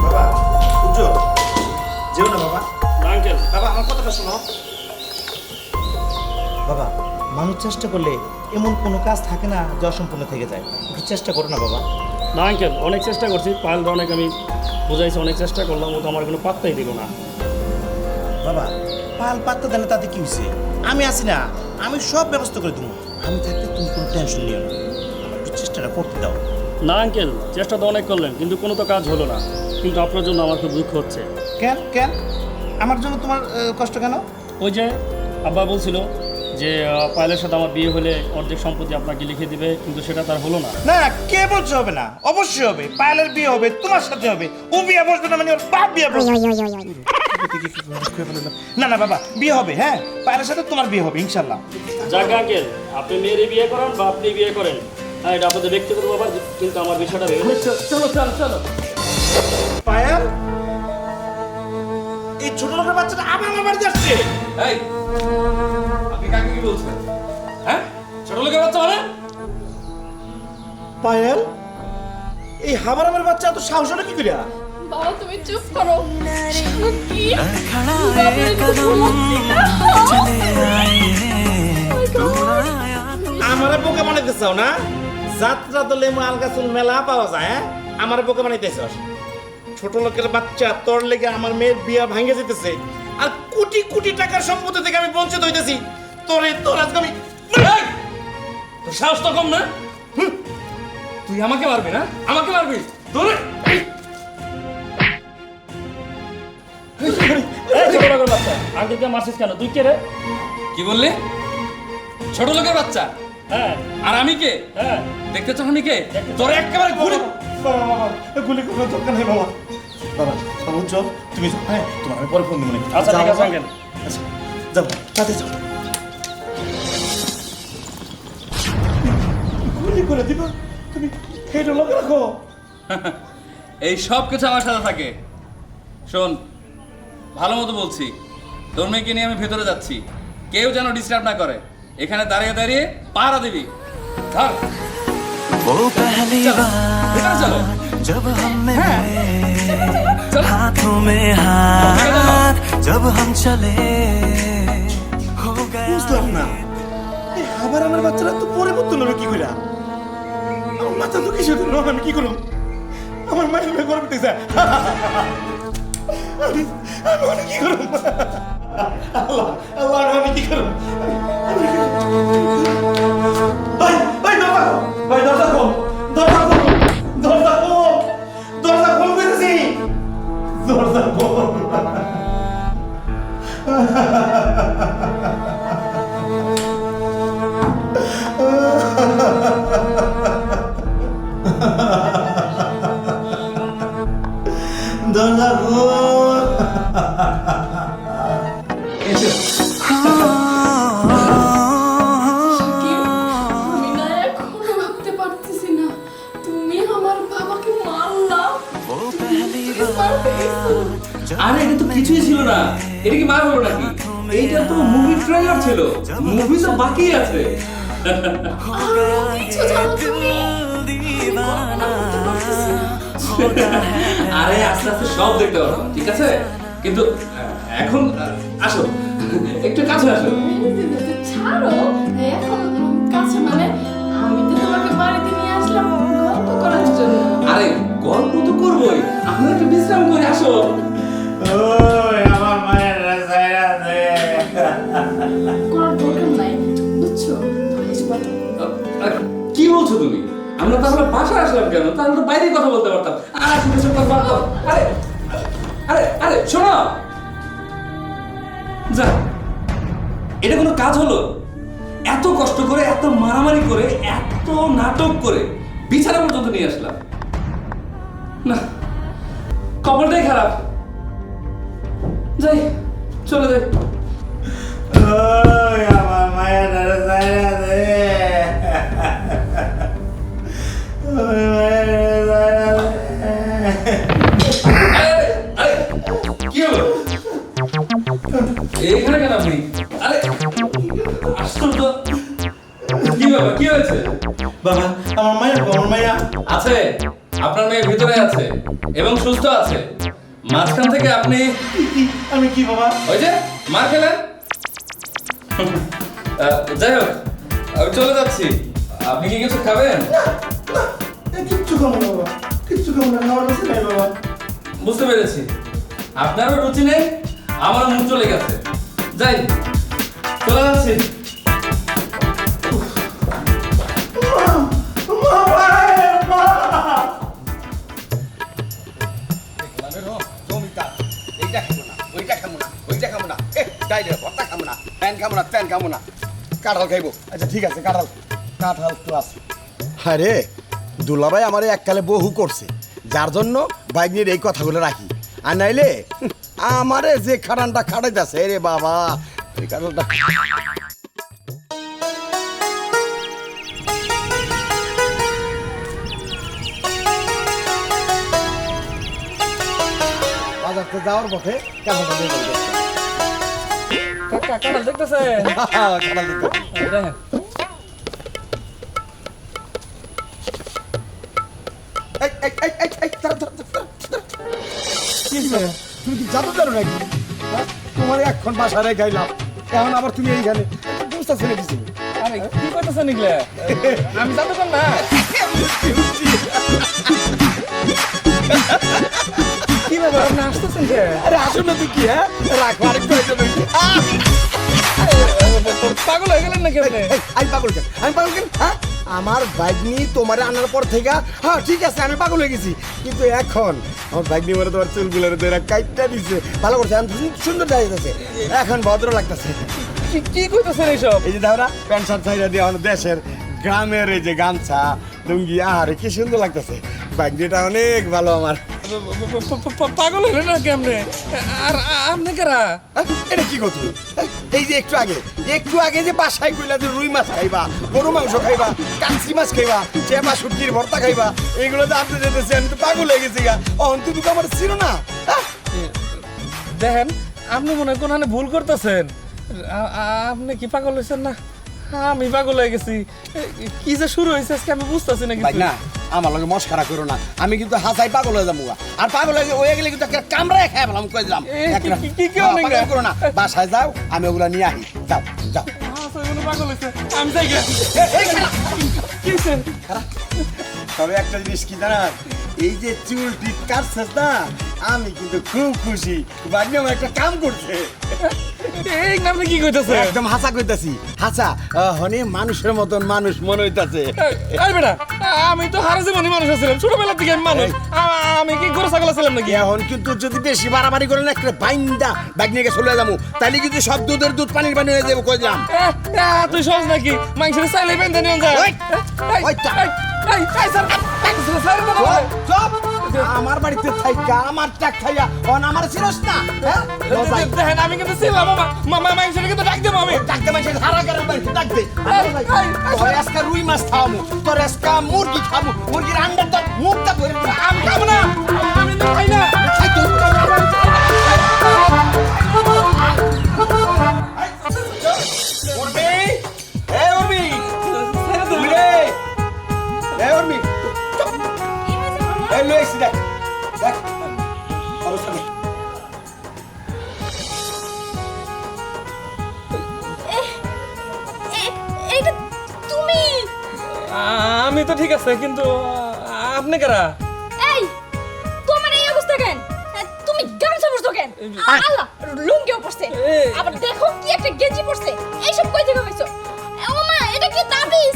বাবা উজ্জ্বল, যেও না বাবা। না আঙ্কেল। বাবা আমার কথাটা শোনো। বাবা, মানুষ চেষ্টা করলে এমন কোনো কাজ থাকে না যা অসম্পূর্ণ থেকে যায়। একটু চেষ্টা করো না বাবা। না আঙ্কেল, অনেক চেষ্টা করছি, পায়েলটা অনেক আমি বোঝাইছি, অনেক চেষ্টা করলাম, ও তো আমার কোনো পাত্তাই দিল না। বাবা পাল পাত্তা দেন তাতে কি হয়েছে? আমি আছি না, আমি সব ব্যবস্থা করে দেবো। আমি থাকতে তুমি কোনো টেনশন নিও না, আমার একটু চেষ্টাটা করতে দাও। না আঙ্কেল, চেষ্টা তো অনেক করলেন, কিন্তু কোনো তো কাজ হলো না। কিন্তু আপনার জন্য আমার খুব দুঃখ হচ্ছে। কেন কেন আমার জন্য তোমার কষ্ট কেন? ওই যে আব্বা বলছিল যে পায়েলের সাথে আমার বিয়ে হলে অর্ধেক সম্পত্তি আপনাকে লিখে দিবে, কিন্তু সেটা তার হলো না। না কে বলছে হবে না? অবশ্যই হবে। পায়েলের বিয়ে হবে, তোমার সাথে হবে। ও বিয়ে বসবে না মানে ওর বাপ বিয়ে বসবে। না না বাবা, বিয়ে হবে। হ্যাঁ, পায়েলের সাথে তোমার বিয়ে হবে ইনশাল্লাহ। যাক আঙ্কেল, আপনি মেয়েরই বিয়ে করেন বা আপনি বিয়ে করেন, হ্যাঁ এটা আপনাদের ব্যক্তিগত ব্যাপার, কিন্তু আমার বিষয়টা ভেবে চলো চলো চলো। পায়েল, এই ছোট লোকের বাচ্চাটা আবার আমার বাড়িতে আসছে। এই আপনি কাকে কি বলছেন? হ্যাঁ ছোট লোকের বাচ্চা মানে? পায়েল, এই হাবারামের বাচ্চা তো সাহস হলো কি করিয়া? বাবা তুমি চুপ করো। কি বাবা, একটু ঘুমোচ্ছি না। আমার বোকা বানাইতে চাও না? যাত্রা দলে আলগাছুল মেলা পাওয়া যায়। হ্যাঁ, আমার বোকা বানাইতেছস। ছোট লোকের বাচ্চা, তোর লেগে আমার মেয়ের বিয়া ভাঙে যেতেছে, আর কোটি কোটি টাকার সম্পত্তি থেকে আমি বঞ্চিত হইতেছি। তোর আজকে আমি এই, তোর সাহস তো কম না? হুঁ, তুই আমাকে মারবি না? আমাকে মারবি? তোর ছোট লোকের বাচ্চা, আঙ্কেলকে মারছিস কেন? তুই কে রে? কি বললি? ছোট লোকের বাচ্চা? হ্যাঁ আর আমি কে? হ্যাঁ, দেখতে চাস আমি কে? তোর একেবারে ঘুরে গুলি করার দরকার নেই বাবা। বাবা বাবা উজ্জ্বল, তুমি যাও। হ্যাঁ, তোমার আমি পরে ফোন দিব। আচ্ছা ঠিক আছে আঙ্কেল। আচ্ছা যাও, তাতে যাও। গুলি করে দিবা তুমি? এটা লোক রাখো। এই সব কিছু আমার সাথে থাকে। শোন, ভালো মতো বলছি, তোর মেয়েকে নিয়ে আমি ভেতরে যাচ্ছি, কেউ যেন ডিস্টার্ব না করে। এখানে দাঁড়িয়ে দাঁড়িয়ে পাহারা দিবি। ধর। वो पहली चलो, बार भीतर चलो। जब हम हाँ। चलो। हाथों में हाथ जब हम चले हो गया বুঝলাম না, এই হাবারামের বাচ্চারা তো পরিবর্তন হলো কি কইরা? আমার মাথা তো কিছু দিল, আমি কি করব? আমার মায়ের মেয়ে গর্ব দিছে। আমি আমি কি করব? আল্লাহ আল্লাহ, আমি কি করব? ভাই ভাই দরজা খোল, ভাই দরজা খোল, দরজা খোল, দরজা খোল, দরজা খোল কইতেছি, দরজা খোল। আমি না এখনো ভাবতে পারতেছি না তুমি আমার বাবাকে মারলা वो पहली আরে এটা তো কিছুই ছিল না, এটা কি মার হলো নাকি? এইটা তো মুভি ট্রেলার ছিল, মুভি তো বাকি আছে। কিছু জানো তুমি दीवाना আরে আস্তে আস্তে সব দেখতে পারো, ঠিক আছে? কিন্তু এখন আসো, একটু কাছে আসো। ছাড়ো এখন কাছে মানে আমি তো তোমাকে বাড়িতে নিয়ে আসলাম গল্প করার জন্য। আরে গল্প তো করবোই, আমরা একটু বিশ্রাম করে আসো। ওই আমার মায়ের রাজায়া দে করার দরকার নাই বুঝছো? এসে বলো। আরে, কি বলছো তুমি? আমরা তাহলে বাসায় আসলাম কেন? তাহলে তো বাইরে কথা বলতে পারতাম। আর শুনে শুনে পারতাম। আরে আরে আরে শোনো, যা, এটা কোনো কাজ হলো? এত কষ্ট করে, এত মারামারি করে, এত নাটক করে বিছানা পর্যন্ত নিয়ে আসলাম না, কপালটাই খারাপ। যাই, চলে যাই। ওই আমার মায়ের রাজায়া দে ওই মায়ের রাজায়া দে আরে আরে কি হলো? এইখানে কেন আপনি? আরে আশ্চর্য, কি ব্যাপার, কি হয়েছে? বাবা আমার মায়া আছে, আপনার মেয়ে ভিতরে আছে এবং সুস্থ আছে। মাঝখান থেকে আপনি আমি কি বাবা ওই যে মার খেলেন। যাই হোক, আমি চলে যাচ্ছি। আপনি কি কিছু খাবেন? কিচ্ছু খাবো না বাবা, কিচ্ছু খাবো না, আমার কাছে নাই বাবা। বুঝতে পেরেছি, আপনারও রুচি নেই, আমারও মুখ চলে গেছে। যাই, চলে যাচ্ছি। এইটা খাবো না, ওইটা খাবো না, ওইটা খাবো না, ডাইলে ভর্তা খাবো না, প্যান খাবো না, প্যান খাবো না, কাঁঠাল খাইবো। আচ্ছা ঠিক আছে, কাঁঠাল কাঁঠাল তো আছে। হ্যাঁ রে, দুলাভাই আমারে এককালে বহু করছে, যার জন্য বাইকনির এই কথাগুলো রাখি। আর নাইলে আমারে যে খাটানটা খাটাইতেছে রে বাবা, এই কাঁঠালটা বাজারতে যাওয়ার পথে কাঁঠালটা নিয়ে যাবে। কাঁঠাল দেখতেছে? কাঁঠাল দিতে দেখেন, তুমি কি জানো জানো নাকি? হ্যাঁ? তোমার এখন বাসারে গাইলাম, এখন আবার তুমি এইখানে বুঝতেছো না কিছু? আরে কি করতেছেন এগুলা? আমি জাদুকর না। কি ব্যাপার, আপনি আসতেছেন কে? আরে আসুন না তুই কি, হ্যাঁ রাখো আরেকটু হয়েছে নাকি? পাগল হয়ে গেলেন নাকি আপনি? আমি পাগল কেন, আমি পাগল কেন? হ্যাঁ আমার বাইক নিয়ে তোমারে আনার পর থেকে হ্যাঁ ঠিক আছে আমি পাগল হয়ে গেছি, কিন্তু এখন আমার বাইক নিয়ে মরে তোমার চুলগুলোর ধরে কাইটটা দিচ্ছে, ভালো করছে, আমি সুন্দর যাইতেছে, এখন ভদ্র লাগতেছে। কি কইতেছেন এইসব? এই যে দাও না প্যান্ট শার্ট ছাইরা দিয়ে আমাদের দেশের গ্রামের এই যে গামছা লুঙ্গি, আরে কি সুন্দর লাগতেছে, বাইক নিয়েটা অনেক ভালো আমার। পাগল হলেন নাকি আপনি? আর আপনি কারা? এটা কি কথা? এই যে একটু আগে যে বাসায় কইলা যে রুই মাছ খাইবা, গরু মাংস খাইবা, কাঁচি মাছ খাইবা, চেপা শুটকির ভর্তা খাইবা, এইগুলো তো আপনি যেতেছি, আমি তো পাগল হয়ে গেছি গা। অন্তু তো আমার ছিল না। দেখেন, আপনি মনে হয় কোনখানে ভুল করতেছেন। আপনি কি পাগল হয়েছেন না? আমি পাগল হয়ে গেছি। কি যে শুরু হয়েছে আজকে আমি বুঝতেছি না ভাই কিছু। না আমার লগে মস্কারা করো না, আমি কিন্তু হাসাই পাগল হয়ে যাবো, আর পাগল হয়ে গেলে কিন্তু একটা কামড়ায় খাই বললাম, কই দিলাম। কি অনেক করো না, বাসায় যাও, আমি ওগুলা নিয়ে আহি, যাও যাও। পাগল হয়েছে, আমি যাই গে। কি হয়েছে? তবে একটা জিনিস কি জানাস, এই যে চুল ঠিক কাটছিস না, আমি কিন্তু খুব খুশি, বাড়ি আমার একটা কাম করছে। এই নামে কি কইতাছে? একদম হাসা কইতাছি, হাসা হনে মানুষের মতন মানুষ মনে হইতাছে। এই বেটা, আমি তো হারা জীবনই মানুষ ছিলাম, ছোটবেলা থেকে আমি মানুষ। আমি কি গরু ছাগল ছিলাম নাকি? এখন কিন্তু যদি বেশি বাড়াবাড়ি করে না একটা বাইন্দা ব্যাগ নিয়ে চলে যাবো, তাহলে কিন্তু সব দুধের দুধ পানির পানি হয়ে যাবো, কই দিলাম। তুই সহজ নাকি? মাংসের চাইলে বেঁধে নিয়ে যায়। ওই, ওইটা। স্যার, চুপ আমার বাড়িতে থাইকা আমার টাক খাইয়া অন আমার চিরস না হ্যাঁ লজাই দেখেন আমি কিন্তু ছিলাম মামা মামা মাইনসের কিন্তু ডাক দেবো আমি ডাকতে মাইছে হারা করে বাড়িতে ডাক দে তোর আজকে রুই মাছ খাওয়ামু তোর আজকে মুরগি খামু মুরগির আন্ডার তো মুখটা ভরে আমি খাবো না আমি তো খাই না খাই তুই উর্মি এ উর্মি উর্মি রে এ উর্মি এই লই এসে দেখ দেখ অবস্থা নেই এইটা তুমি? আমি তো ঠিক আছে কিন্তু আপনি কারা এই তোমার এই অবস্থা কেন? তুমি গামছা পরছো কেন? আল্লাহ লুঙ্গিও পরছে, আবার দেখো কি একটা গেঞ্জি পরছে। এইসব কই থেকে হইছো? ও মা, এটা কি তাবিজ?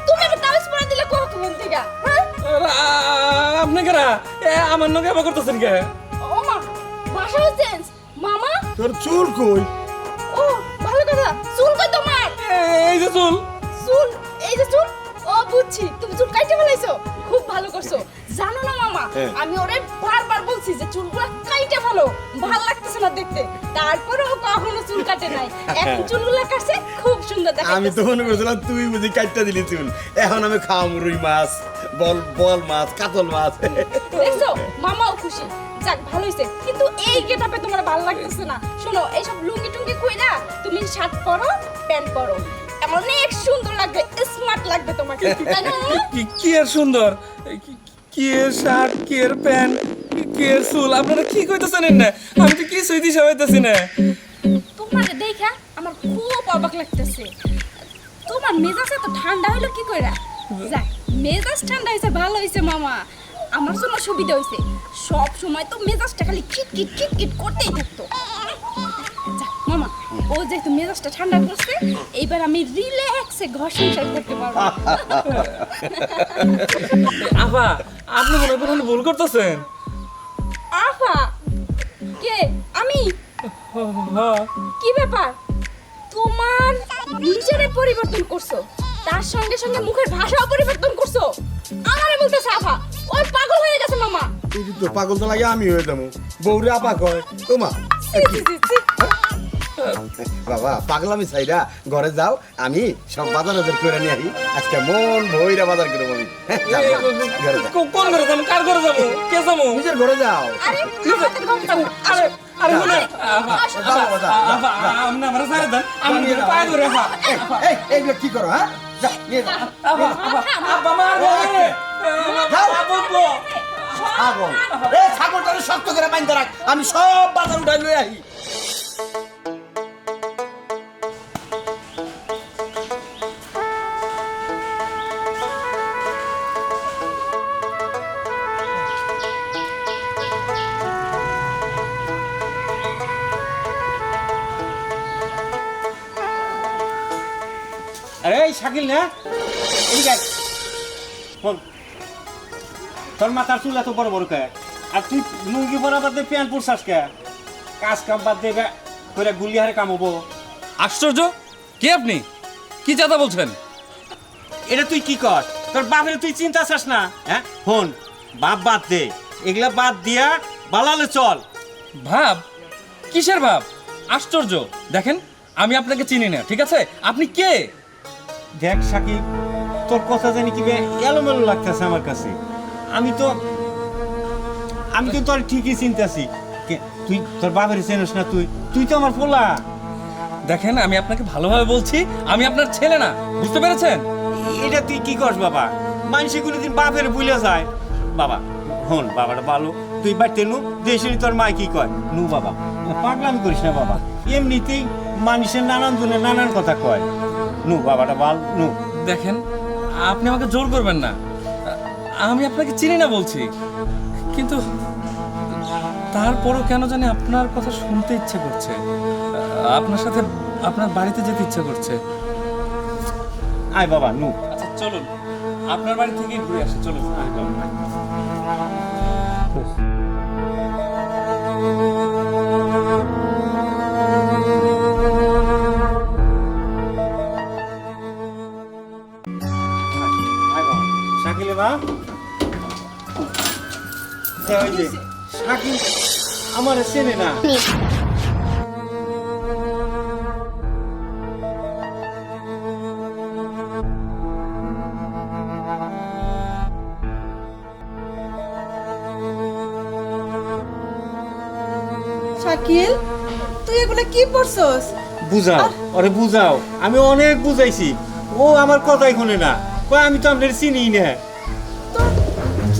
তুমি একটা তাবিজ পরা দিলে কখন থেকে? হ্যাঁ? আপনি কারা আমার নগে আবার করতেছেন কে ও মা, ভাষা চেঞ্জ। মামা, তোর চুল কই ও ভালো কথা। চুল কই তোমার? এই যে চুল চুল, এই যে চুল। ও বুঝছি, তুমি চুল কাইটে ফেলাইছো। খুব ভালো করছো। জানো না মামা, আমি ওরে বারবার বলছি যে চুলগুলো কাইটে ফেলো, ভালো লাগতেছে না দেখতে। তারপরেও কখনো চুল কাটে নাই। এখন চুলগুলো কাটছে, খুব সুন্দর দেখাচ্ছে। আমি তো মনে করছিলাম তুই বুঝি কাটটা দিলি চুল এখন আমি খাওয়াম রুই মাছ বল বল মাছ কাতল মাছ দেখছো, মামাও খুশি। যাক, ভালো হইছে। কিন্তু এই গেটআপে তোমার ভালো লাগতেছে না। শোনো, এইসব লুঙ্গি টুঙ্গি কইরা তুমি শার্ট পরো, প্যান্ট পরো, এমন অনেক সুন্দর লাগবে, স্মার্ট লাগবে তোমাকে, তাই না? কি আর সুন্দর কি এর শার্ট কি এর প্যান্ট কি এর চুল আপনারা কি কইতেছেন না আমি তো কিছুই দিশা পাইতেছি না তোমার দেখা আমার খুব অবাক লাগতেছে। তোমার মেজাজ এত ঠান্ডা হলো কি কইরা? যাক, মেজাজ ঠান্ডা হইছে, ভালো হইছে মামা। আমার জন্য সুবিধা হইছে। সব সময় তো মেজাজটা খালি কিটকিট কিটকিট করতেই থাকতো। যাক মামা, ও যেহেতু মেজাজটা ঠান্ডা করছে, এইবার আমি রিল্যাক্সে ঘর সংসার করতে পারবো। আফা আপনি মনে করেন ভুল করতেছেন আফা? কে? আমি? কি ব্যাপার? তোমার নিজেরে পরিবর্তন করছো, তার সঙ্গে সঙ্গে মুখের ভাষাও পরিবর্তন করছো। আমারে বলতেছে আফা। ওই পাগল হয়ে গেছে মামা। তুই তো পাগল তো লাগে আমি হয়ে যাবো বউরে আপা কয় তোমা ছি, ছি, ছি, ছি। বাবা পাগলামি চাইরা ঘরে যাও আমি সব বাজার করে নিয়ে আহি আজকে মন ভইরা বাজার করে বলি যাও, যাও, ঘরে যাও। কোন ঘরে যাবো কার ঘরে যাবো কে যাবো নিজের ঘরে যাও আরে আমাদের ঘরে যাবো। আরে আরে শুনে যাও, যাও, যাও, আফা যাও। আপনি আমার সাথে দেন আমি নিজের পায়ে ধরে আফা এই এইগুলো কি করো হ্যাঁ যাও নিয়ে যাও আফা আফা মার ধরে যাও। বলবো ছাগল এই ছাগলটারে শক্ত করে বাইন্ধে রাখ আমি সব বাজার উঠাই লই আহি আরে এই শাকিল না এই দেখ বল তোর মাথার চুল এত বড় বড় কে আর তুই লুঙ্গি পরা বাদ দিয়ে প্যান্ট পরছাস কে কাজ কাম বাদ দিয়ে করে গুলি হারে কামাবো আশ্চর্য কে আপনি কি চাতা বলছেন এটা তুই কি কর তোর বাপের তুই চিন্তা চাস না হ্যাঁ ফোন বাপ বাদ দে এগুলা বাদ দিয়া বালালে চল ভাব কিসের ভাব আশ্চর্য দেখেন আমি আপনাকে চিনি না ঠিক আছে আপনি কে দেখ সাকিব তোর কথা জানি কি এলোমেলো লাগতেছে আমার কাছে আমি তো তোর ঠিকই চিন্তাছি তুই তোর বাপের চেনস না তুই তো আমার পোলা দেখেন আমি আপনাকে ভালোভাবে বলছি আমি আপনার ছেলে না বুঝতে পেরেছেন এটা তুই কি করস বাবা মানুষে কোনোদিন বাপের ভুলে যায় বাবা হন বাবাটা ভালো তুই বাড়তে নু দেশের তোর মা কি কয় নু বাবা পাগলামি করিস না বাবা এমনিতেই মানুষের নানান জনের নানান কথা কয় নু বাবাটা বাল নু দেখেন আপনি আমাকে জোর করবেন না আমি আপনাকে চিনি না বলছি কিন্তু তারপরও কেন জানি আপনার কথা শুনতে ইচ্ছে করছে আপনার সাথে আপনার বাড়িতে যেতে ইচ্ছে করছে আয় বাবা নু আচ্ছা চলুন আপনার বাড়ি থেকে ঘুরে আসি চলুন আয় বাবা। আয় বাবা শাকিলে বা ওই যে শাকিল আমার চেনে না। শাকিল তুই এগুলো কি পড়ছস? বুঝাও ওরে বুঝাও, আমি অনেক বুঝাইছি, ও আমার কথাই শুনে না, কয় আমি তো আপনার চিনি না। তোর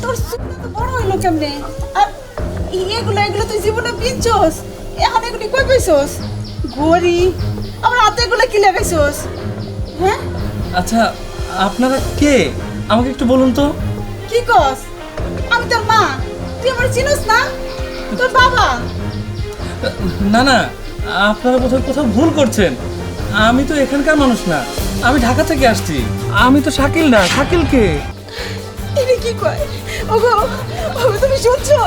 তোর সুন্দর তো বড় হইলো কেমনে? আর এগুলো এগুলো তুই জীবনে কিনছস, এখন এগুলি কই পাইছস? ঘড়ি আমার হাতে এগুলো কি লাগাইছস? হ্যাঁ আচ্ছা আপনারা কে আমাকে একটু বলুন তো। কি কস? আমি তোর মা, তুই আমার চিনস না? তোর বাবা। না না, আপনারা বোধহয় কোথাও ভুল করছেন। আমি তো এখানকার মানুষ না, আমি ঢাকা থেকে আসছি। আমি তো শাকিল না। শাকিল কে? এটা কি কয়? ওগো ওগো তুমি শুনছো?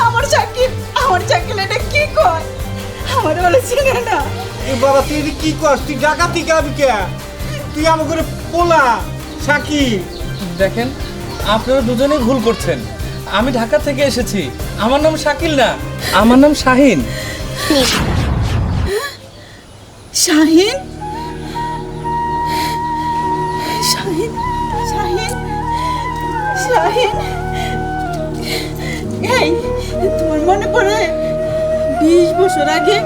আমার শাকিল এটা কি কয়? আমার বলে চিনে না। এ বাবা তুই এটা কি কর? তুই ঢাকা থেকে আবি কে? তুই আমার করে পোলা শাকিল। দেখেন আপনারা দুজনেই ভুল করছেন। আমি ঢাকা থেকে এসেছি, আমার নাম শাকিল না, আমার নাম শাহিন। শাহিন শাহিন শাহিন শাহিন এই তোমার মনে পড়ে 20 বছর আগে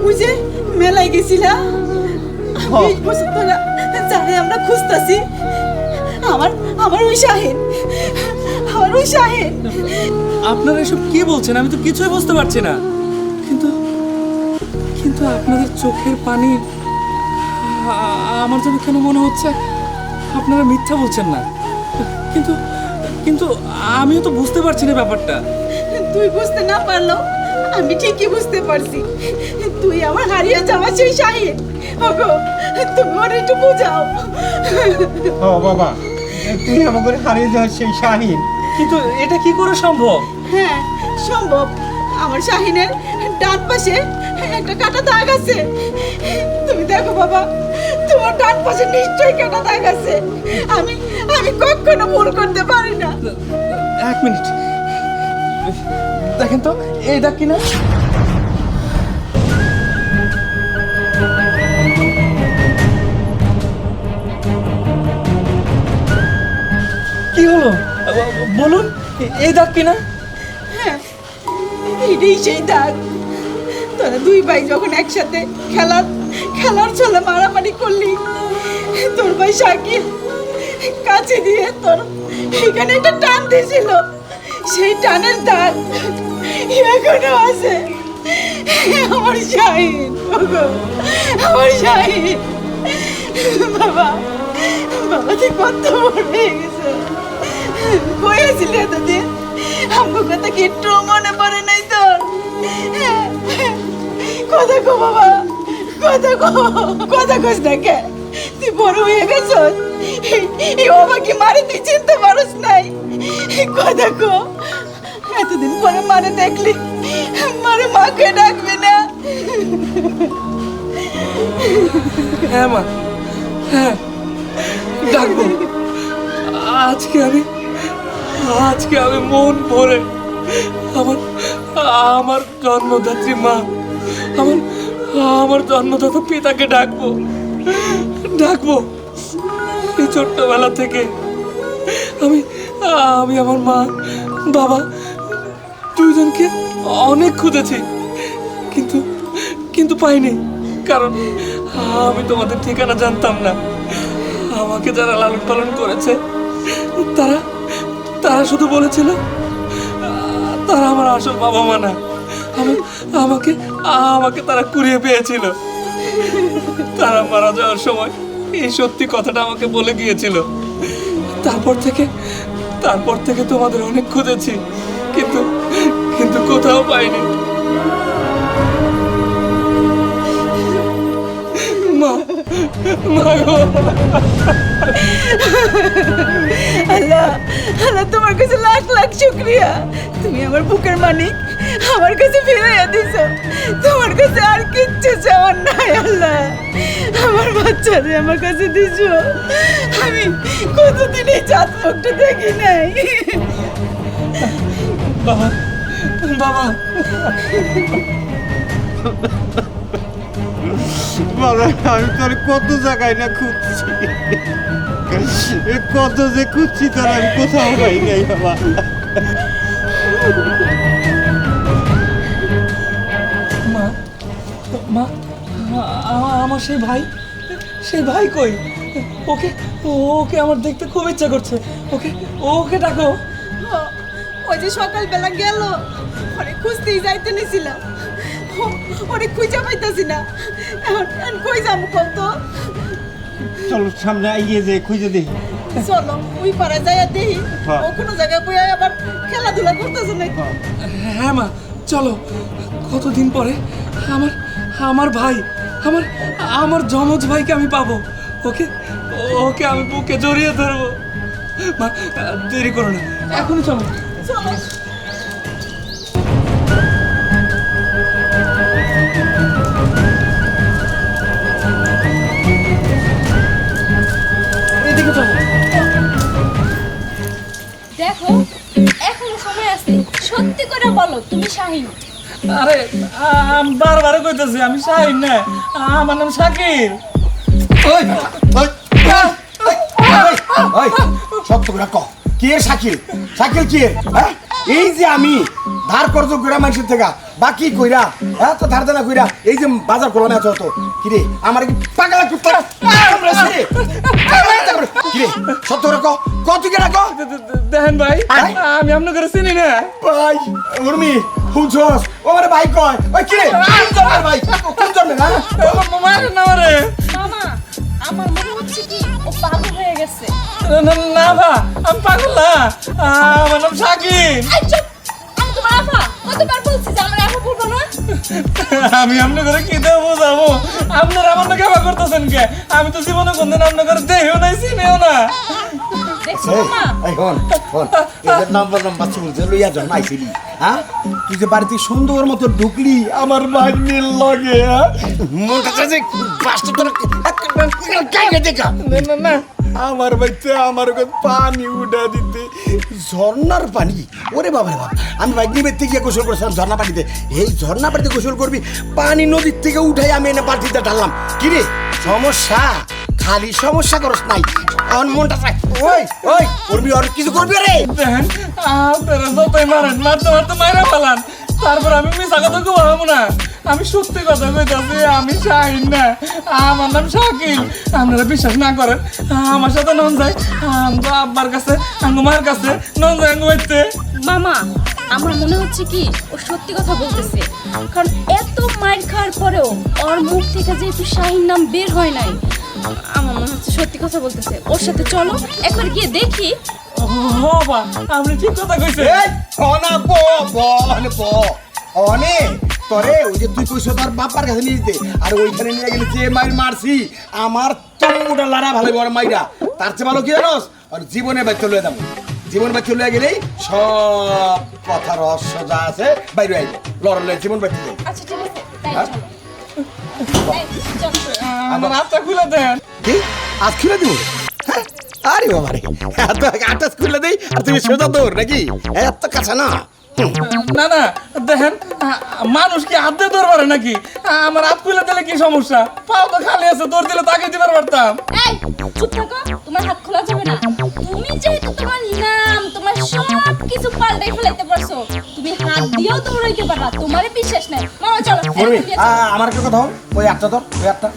ওই যে মেলায় গেছিলাম? 20 বছর ধরে যারে আমরা খুঁজতাছি, আমার ওই শাহিন, আমার ওই শাহিন। আপনারা এসব কি বলছেন? আমি তো কিছুই বুঝতে পারছি না। কিন্তু কিন্তু আপনাদের চোখের পানি আমার যেন কেন মনে হচ্ছে আপনারা মিথ্যা বলছেন না। কিন্তু কিন্তু আমিও তো বুঝতে পারছি না ব্যাপারটা। তুই বুঝতে না পারলো আমি ঠিকই বুঝতে পারছি, তুই আমার হারিয়ে যাওয়া সেই শাহিন। ওগো তুমি ওর একটু বুঝাও। ও বাবা তুই আমার করে হারিয়ে যাওয়ার সেই শাহিন। কিন্তু এটা কি করে সম্ভব? হ্যাঁ সম্ভব। আমার শাহিনের ডান পাশে একটা কাটা দাগ আছে, তুমি দেখো বাবা, তোমার ডান পাশে নিশ্চয়ই কাটা দাগ আছে। আমি আমি কখনো ভুল করতে পারি না। 1 মিনিট দেখেন তো, এই দাগ কিনা? কি হলো বলুন, এই দাগ কিনা? হ্যাঁ এটাই সেই দাগ। তোরা দুই ভাই যখন একসাথে খেলার ছলে মারামারি করলি, তোর ভাই শাকিল কাছে দিয়ে তোর এখানে একটা টান দিয়েছিল, সেই টানের দাগ এখনো আছে। আমার শাহিন, ওগো, আমার শাহিন। বাবা বাবা তুই কত বড় হয়ে গেছে, কয়েছিলি এতদিন আমার কথা কি একটু মনে পড়ে নাই তোর? কথা কো বাবা, কথা কস না কে? তুই বড় হয়ে গেছ, এই বাবাকে মারে তুই চিনতে পারস নাই? কথা কো, এতদিন পরে মারে দেখলি, মারে মাকে ডাকবে না? হ্যাঁ মা, হ্যাঁ ডাকবো। আজকে আমি মন ভরে আমার জন্মদাত্রী মা, আমার জন্মদাতা পিতাকে ডাকবো। এই ছোট্টবেলা থেকে আমি আমার মা বাবা দুজনকে অনেক খুঁজেছি, কিন্তু পাইনি। কারণ আমি তোমাদের ঠিকানা জানতাম না। আমাকে যারা লালন পালন করেছে তারা শুধু বলেছিল তারা আমার আসল বাবা মা না। আমাকে তারা কুড়িয়ে পেয়েছিল। তারা মারা যাওয়ার সময় এই সত্যি কথাটা আমাকে বলে গিয়েছিল। তারপর থেকে তোমাদের অনেক খুঁজেছি, কিন্তু কোথাও পাইনি। মা গো, আল্লাহ আল্লাহ তোমার কাছে লাখ লাখ শুকরিয়া। তুমি আমার বুকের মানিক আমার কাছে ফিরাইয়া দিছো। তোমার কাছে আর কিচ্ছু চাওয়ার নাই আল্লাহ। আমার বাচ্চারে আমার কাছে দিছো। আমি কতদিন এই চাঁদ মুখটা দেখি নাই। বাবা বাবা বাবা আমি তোর কত জায়গায় না খুঁজছি কত যে খুঁজছি তোর আমি কোথাও পাই নাই বাবা মা মা আমার সেই ভাই কই ওকে ওকে আমার দেখতে খুব ইচ্ছা করছে ওকে ওকে ডাকো ওই যে সকালবেলা গেল ওরে খুঁজতেই যাইতে নিছিলাম ওরে খুঁজে পাইতাছি না এখন কই যাবো কত চলো সামনে এগিয়ে যে খুঁজে দিই চলো ওই পাড়ায় যাইয়া দেখি হ্যাঁ। ও কোনো জায়গায় বইয়া আবার খেলাধুলা করতেছে নাকি হ্যাঁ মা চলো কতদিন পরে আমার আমার ভাই আমার আমার যমজ ভাইকে আমি পাবো ওকে ওকে আমি বুকে জড়িয়ে ধরবো মা দেরি করো না এখনই চলো চলো এদিকে চলো দেখো এখনো সময় আছে সত্যি করে বলো তুমি শাহিন আরে আমি বারবার কইতেছি আমি শাহিন না আমার নাম শাকির ওই সত্য করে ক কে শাকিল শাকিল কে হ্যাঁ এই যে আমি ধার কর্জ কইরা মানুষের থেকে বাকি কইরা হ্যাঁ তো ধার দেনা কইরা এই যে বাজার করলাম এত তো কিরে আমার কি পাগলা কুত্তা কিরে সত্য করে ক তুই কে রাখো দেখেন ভাই আমি আপনাকে চিনি না ভাই উর্মি হুজস ও আমার ভাই কয় ওই কিরে কোন জন্মের ভাই কোন জন্মের হ্যাঁ মারেন না মারে মামা আমার মনে হচ্ছে কি ও পাগল হয়ে গেছে না ভা আমি পাগল না আমার নাম শাকির এই চুপ আমি তোমার আফা কতবার বলছি যে আমার আফা বলবো না আমি আপনাকে কি দেবো বোঝাবো আপনারা আমার না কেবা করতেছেন কে আমি তো জীবনে কোনদিন আপনাকে দেহেও নাই চিনেও না দেখছো মামা এই হন এদের নাম বললাম বাচ্চা বলছে লইয়া যান আইছিলি হ্যাঁ তুই যে বাড়িতে সুন্দর মতো ঢুকলি আমার ভাগ্নির লগে হ্যাঁ মনটা যে বাসটা তোর কাইগে দেখা না না আমার বাড়িতে আমার ওকে পানি উঠা দিতে ঝর্ণার পানি ওরে বাবা রে বাবা আমি ভাগ্নি বাড়িতে গিয়ে গোসল করেছিলাম ঝর্ণা পানিতে এই ঝর্ণা পানিতে গোসল করবি পানি নদীর থেকে উঠাই আমি এনে বালতিতে ঢাললাম কিরে সমস্যা খালি সমস্যা করস নাই আমার মনটা চাই ওই ওই করবি আর কিছু করবি রে দেখেন আপনারা যতই মারেন মারতে মারতে মাইরা ফেলান তারপর আমি মিশা কথা কবো না আমি সত্যি কথা কইতাছি আমি শাহিন না আমার নাম শাকিল আপনারা বিশ্বাস না করেন আমার সাথে নন যায় আমগো আব্বার কাছে আমগো মায়ের কাছে নন যায় আমগো বাড়িতে মামা আমার মনে হচ্ছে কি ও সত্যি কথা বলতেছে কারণ এত মাইর খাওয়ার পরেও ওর মুখ থেকে যেহেতু শাহিন নাম বের হয় নাই আমার মনে হচ্ছে সত্যি কথা বলতেছে ওর সাথে চলো একবার গিয়ে দেখি বাবা আপনি ঠিক কথা কইছেন এই অনা প প অনে প অনে তোরে ওই যে তুই কইছ তার বাবার কাছে নিয়ে যেতে আর ওইখানে নিয়ে গেলি যে মাইর মারছি আমার তম্বুটা লারা ভালো বড় মাইরা তার চেয়ে ভালো কি জানোস আর জীবনে বাইতে লয়ে যাবো জীবন বাইতে লয়ে গেলেই সব কথা রহস্য যা আছে বাইরে আইব লড়লে জীবন বাইতে যাই আচ্ছা ঠিক আছে তাই হ্যাঁ? চলো এই, চলো। আমার হাতটা খুলে দেন কি আজ খুলে দিব হ্যাঁ? আরে বাবা রে এত আটাস খুলে দেই আর তুমি সোজা দৌড় নাকি এত কাছে না না না দেখেন মানুষ কি হাত দিয়ে দৌড় পারে নাকি আমার হাত খুলে দিলে কি সমস্যা পাও তো খালি আছে দৌড় দিলে তাকে দিবার পারতাম এই চুপ থাকো তোমার হাত খোলা যাবে না তুমি যেহেতু তোমার নাম তোমার সব কিছু পাল্টাই ফেলাইতে পারছো তুমি হাত দিয়েও দৌড়াইতে পারবা তোমারই বিশ্বাস নাই মামা চলো বলবি এখন গিয়ে চলো। আমার একটা কথা ওই একটা ধর ওই একটা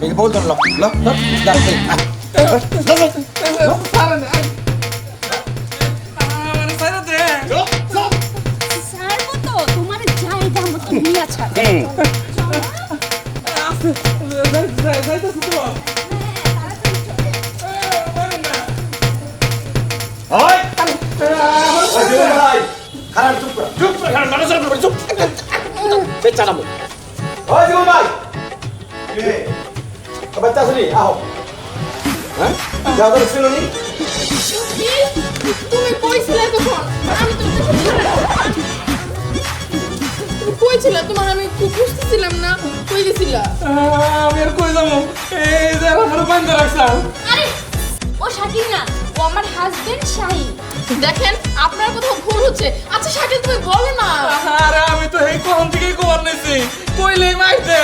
এই বল ধর লো লো ছাড়বো তো তোমার জায়গা মতো নিয়ে ছাড় ওই ভাই খারাপ চুপ কর চুপ কর খারাপ মানুষ চুপ বেচা নামো ওই জীবন ভাই এ বাচ্চা শুনি আও হ্যাঁ যাও তো ছিল নি তুমি কইছিলে তখন আমি তো তুমি কইছিলে তোমার আমি খুব বুঝতেছিলাম না কই গেছিলা আমি আর কই যাবো এই যে আমার বন্ধ রাখছাম আরে ও শাকিল না ও আমার হাজবেন্ড শাহিন দেখেন আপনার কোথাও ভুল হচ্ছে। আচ্ছা শাকিল তুমি বলো না। আরে আমি তো এই কোন থেকে খবর নিছি, কইলেই মাইতে।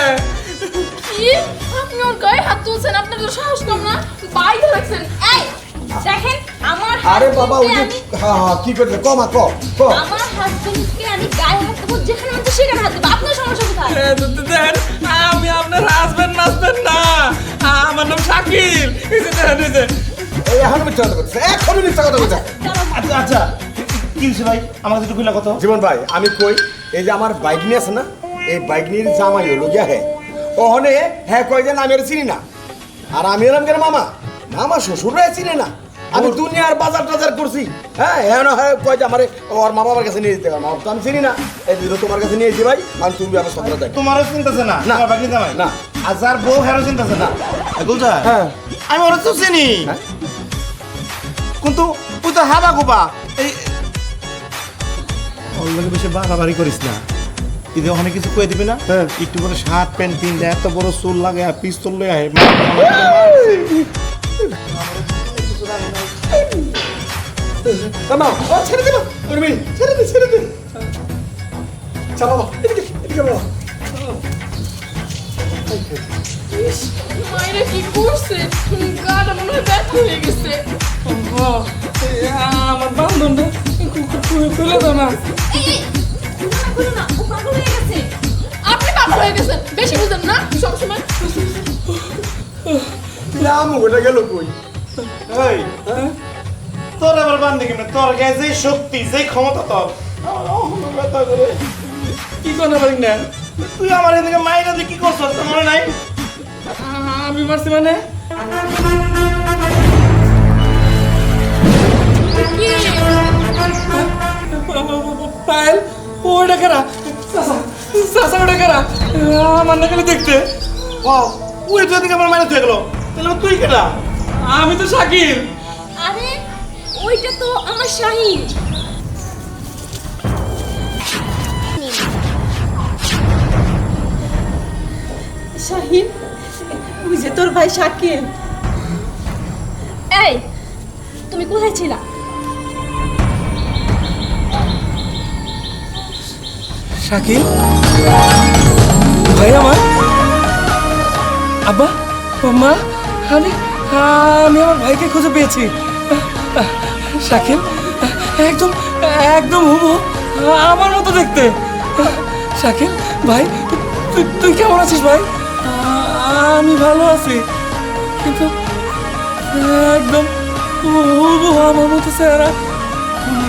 কি আপনি ওর গায়ে হাত তুলছেন? আপনার তো সাহস কম না, বাইরে রাখছেন। এই দেখেন আমার আরে বাবা ওই যে husband-কে হ্যাঁ হ্যাঁ কি করলে কমা ক ক আমার হাজবেন্ডকে আমি গায়ে হাত দেবো, যেখানে মধ্যে সেখানে হাত দেবো। আপনার সমস্যা কোথায়? দেখেন আমি আপনার হাজবেন্ড না, আমার নাম শাকিল। এই যে দেখেন, এই যে এই এখন মিথ্যা কথা বলছে, এখনই মিথ্যা কথা বলছে। আচ্ছা আচ্ছা কি হয়েছে ভাই, আমাকে একটু খুলে কত। জীবন ভাই আমি কই এই যে আমার বাইক নিয়ে আছে না, এই বাইক নিয়ে জামাই হলো গিয়া ওহনে কয় যে আমি এর চিনি না, আর আমি এলাম কেন মামা, মামা শ্বশুররা চিনে না। আমি দুনিয়ার বাজার টাজার করছি, কয় যে আমার ওর মা বাবার কাছে নিয়ে যেতে হবে, তো আমি চিনি না। এই যে তোমার কাছে নিয়ে যেতে ভাই, আমি তুমি ব্যবস্থা করে দেয়। তোমারও চিন্তাছে না, না। তোমার বাকি জামাই না। আর যার বউ হেরও চিন্তাছে না। গুলজার হ্যাঁ আমি ওরা তো চিনি, হ্যাঁ? কিন্তু তুই তো হাবা গোপা এই ওর লগে বেশি বাড়াবাড়ি করিস না। ঈদে ওখানে কিছু কয়ে দিবি না, হ্যাঁ। একটু করে শার্ট প্যান্ট পিনলে এত বড় চুল লাগে পিস্তল লয়ে আয় না ছেড়ে দেবো ছেড়ে দে ছেড়ে দে। চা বাবা এদিকে এদিকে বাবা। মায়েরা কি করছে? গাটা মনে হয় ব্যথা হয়ে গেছে। আমার বান্ধবটা খুলে দাও না। এই খুলো না, ও পাগল হয়ে গেছে। আপনি পাগল হয়ে গেছেন, বেশি বুঝেন না সবসময়। ওটা গেল কই? এই তোর আবার বান্ধে কেমন, তোর গায়ে যে শক্তি যে ক্ষমতা তোর, আমার অহংকার ব্যথা করে। কি করতে পারি না? তুই আমার এদিকে মাইরা দিয়ে কি করছস তোর মনে নাই? আমি মারছি মানে? কি পায়েল ওটা কারা? চাচা ওটা কারা? আমার না গেলে দেখতে। ও ওই তো এদিকে আমার মাইরা দিয়ে গেল, তাহলে তুই কেডা? আমি তো শাকিল। আরে ওইটা তো আমার শাহিন। শাহিন, ওই যে তোর ভাই শাকিল। এই তুমি কোথায় ছিলা? শাকিল ভাই আমার, আব্বা মা, আমি আমি আমার ভাইকে খুঁজে পেয়েছি। শাকিল একদম একদম হুবহু আমার মতো দেখতে। শাকিল ভাই তুই কেমন আছিস ভাই? আমি ভালো আছি, কিন্তু একদম হুবহু আমার মতো চেহারা।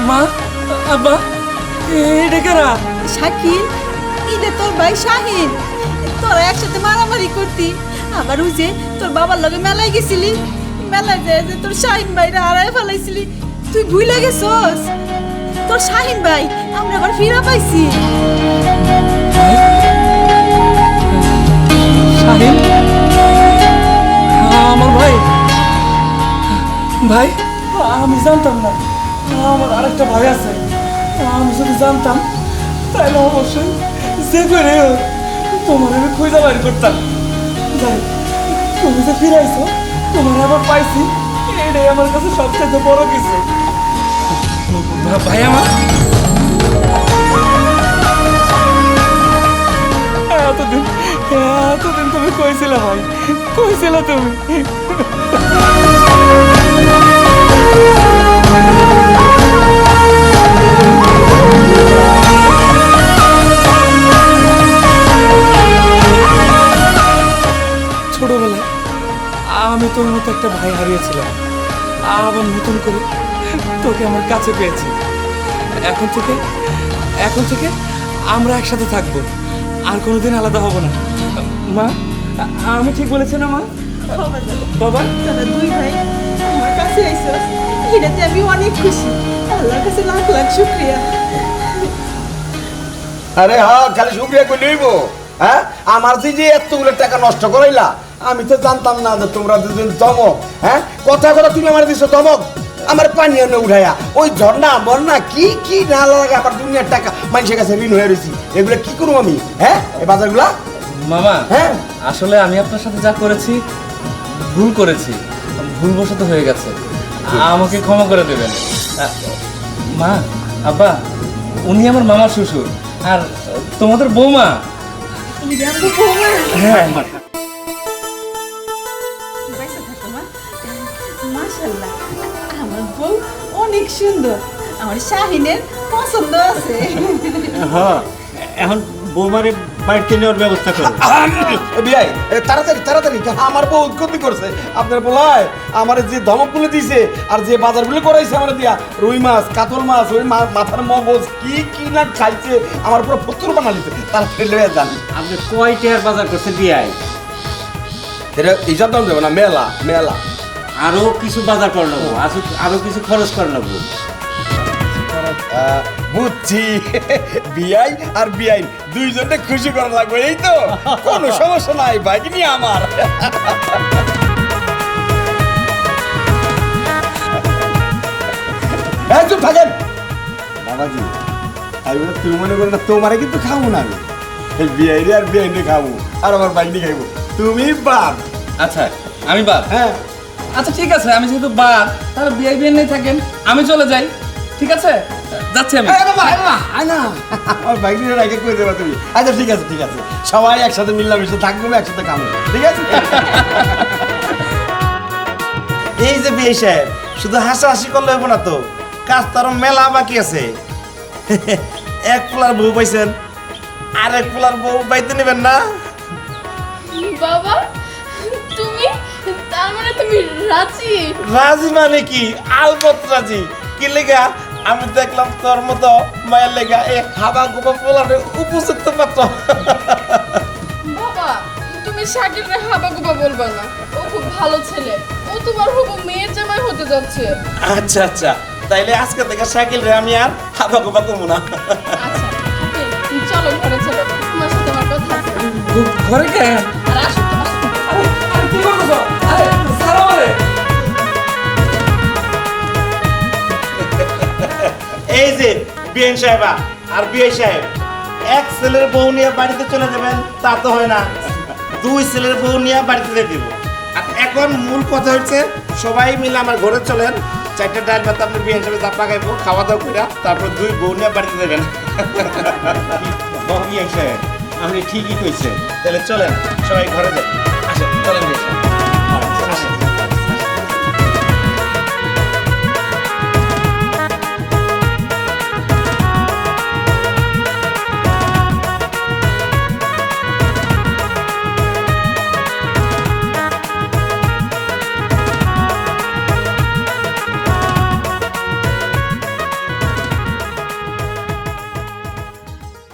মা আব্বা এটা কারা? শাকিল, ইদে তোর ভাই শাহিন। তোরা একসাথে মারামারি করতি, আবার ওই যে তোর বাবার লগে মেলায় গেছিলি, মেলায় যায় যে তোর শাহিন ভাইরা হারায় ফেলাইছিলি, তুই ভুলে গেছস? তোর শাহিন ভাই আমরা আবার ফিরা পাইছি। শাহিন আমার ভাই। ভাই আমি জানতাম না আমার আরেকটা ভাই আছে। আমি যদি জানতাম তাহলে অবশ্যই যে করে হোক তোমার আমি খুঁজে বাইর করতাম। যাই তুমি যে ফিরাইছো, তোমার আবার পাইছি, এটাই আমার কাছে সবচেয়ে বড় কিছু। ভাই আমার এতদিন এতদিন তুমি কইছিলে ভাই, কইছিলে তুমি। ছোটবেলায় আমি তোর মতো একটা ভাই হারিয়েছিলাম, আবার নতুন করে তোকে আমার কাছে পেয়েছি। এখন থেকে আমরা একসাথে থাকবো, আর কোনোদিন আলাদা হব না। মা আমি ঠিক বলেছি না মা? বাবা তোরা দুই ভাই আমার কাছে আইছস, এটাতে আমি অনেক খুশি। আল্লাহর কাছে লাখ লাখ শুকরিয়া। আরে হ্যাঁ খালি শুক্রিয়া করে লইব। হ্যাঁ আমার যে এতগুলো টাকা নষ্ট করাইলা, আমি তো জানতাম না যে তোমরা দুদিন ধমক। হ্যাঁ কথা কথা তুমি আমার দিছো ধমক, আমার পানি এনে উঠাইয়া ওই ঝর্ণা বন্যা কি কি না লাগে, আমার দুনিয়ার টাকা মানুষের কাছে ঋণ হয়ে রয়েছি, এগুলো কি করবো আমি? হ্যাঁ এই বাজারগুলা মামা হ্যাঁ আসলে আমি আপনার সাথে যা করেছি ভুল করেছি, ভুলবশত হয়ে গেছে। আমাকে ক্ষমা করে দেবেন। মা, আব্বা, উনি আমার মামার শ্বশুর, আর তোমাদের বৌমা। হ্যাঁ, বাইসা থাকো মা। মাশাআল্লাহ, আমার বউ অনেক সুন্দর, আমার শাহিনের পছন্দ আছে। হ্যাঁ, এখন বৌমারে বাড়িতে নেওয়ার ব্যবস্থা করো। বিয়াই তাড়াতাড়ি তাড়াতাড়ি, আমার বউ উৎপত্তি করছে আপনার বলায় আমার যে ধমকগুলো দিছে আর যে বাজারগুলো করাইছে আমার দিয়া, রুই মাছ, কাতল মাছ, ওই মাথার মগজ কি কি না খাইছে, আমার পুরো ফতুর বানালিছে। তাড়াতাড়ি লয়ে যান। আপনি কয় টাকার বাজার করছেন বিয়াই? এটা হিসাব দাম দেবো না, মেলা মেলা। আরো কিছু বাজার করে নেবো, আরো কিছু খরচ করে নেবো। বুঝছি, বিয়াই আর বিয়াই দুইজনকে খুশি করা লাগবে, এই তো কোনো সমস্যা নাই, বাইক নিয়ে আমার। হ্যাঁ চুপ থাকেন বাবাজি, আমি বলে তুই মনে করে না তোমারে কিন্তু খাবো না, আমি এই বিয়াই আর বিয়াই খাবো আর আমার বাইক নিয়ে খাইবো, তুমি বাদ। আচ্ছা আমি বাদ। হ্যাঁ আচ্ছা ঠিক আছে, আমি যেহেতু বাদ, তাহলে বিয়ে বিয়ে নেই থাকেন, আমি চলে যাই। ঠিক আছে, যাচ্ছি আমি। আমার বাইক নিয়ে রাখে করে দেবা তুমি। আচ্ছা ঠিক আছে ঠিক আছে, সবাই একসাথে মিলামিশে থাকবো, একসাথে কামো, ঠিক আছে? এই যে বিয়ে সাহেব, শুধু হাসাহাসি করলে হইব না তো, কাজ তার মেলা বাকি আছে। এক পোলার বউ পাইছেন, আর এক পোলার বউ পাইতে নেবেন না? বাবা, তুমি তার মানে তুমি রাজি? রাজি মানে কি, আলবত রাজি। কি লেগা? আমি দেখলাম তোর মতো মায়ের লেগা এই হাবা গোবা পোলারে উপযুক্ত পাত্র। বাবা, তুমি শাকিলকে হাবা গোবা বলবা না, ও খুব ভালো ছেলে, ও তোমার হবু মেয়ের জামাই হতে যাচ্ছে। আচ্ছা আচ্ছা, তাইলে আজকে থেকে সাইকেল রে আমি আর হাবা গোবা কমু না। আচ্ছা শাকিল, চলো ঘরে চলো, তোমার সাথে আমার কথা আছে। ঘরে কেন? আর আসো তোমার সাথে। আরে কি করছো? আরে ছাড়ো আমারে। এই যে বিএন সাহেবা আর বিআই সাহেব, এক ছেলের বউ নিয়ে বাড়িতে চলে যাবেন তা তো হয় না, দুই ছেলের বউ নিয়ে বাড়িতে যেতে দিব। আর এখন মূল কথা হচ্ছে সবাই মিলে আমার ঘরে চলেন, 4টা ডাল ভাত আপনি বিএন সাহেব চাপা খাইবো, খাওয়া দাওয়া করে তারপর দুই বউ নিয়ে বাড়িতে যাবেন। বিয়াই সাহেব, আপনি ঠিকই কইছেন। তাহলে চলেন সবাই ঘরে যাই। আসেন চলেন বিএন সাহেব।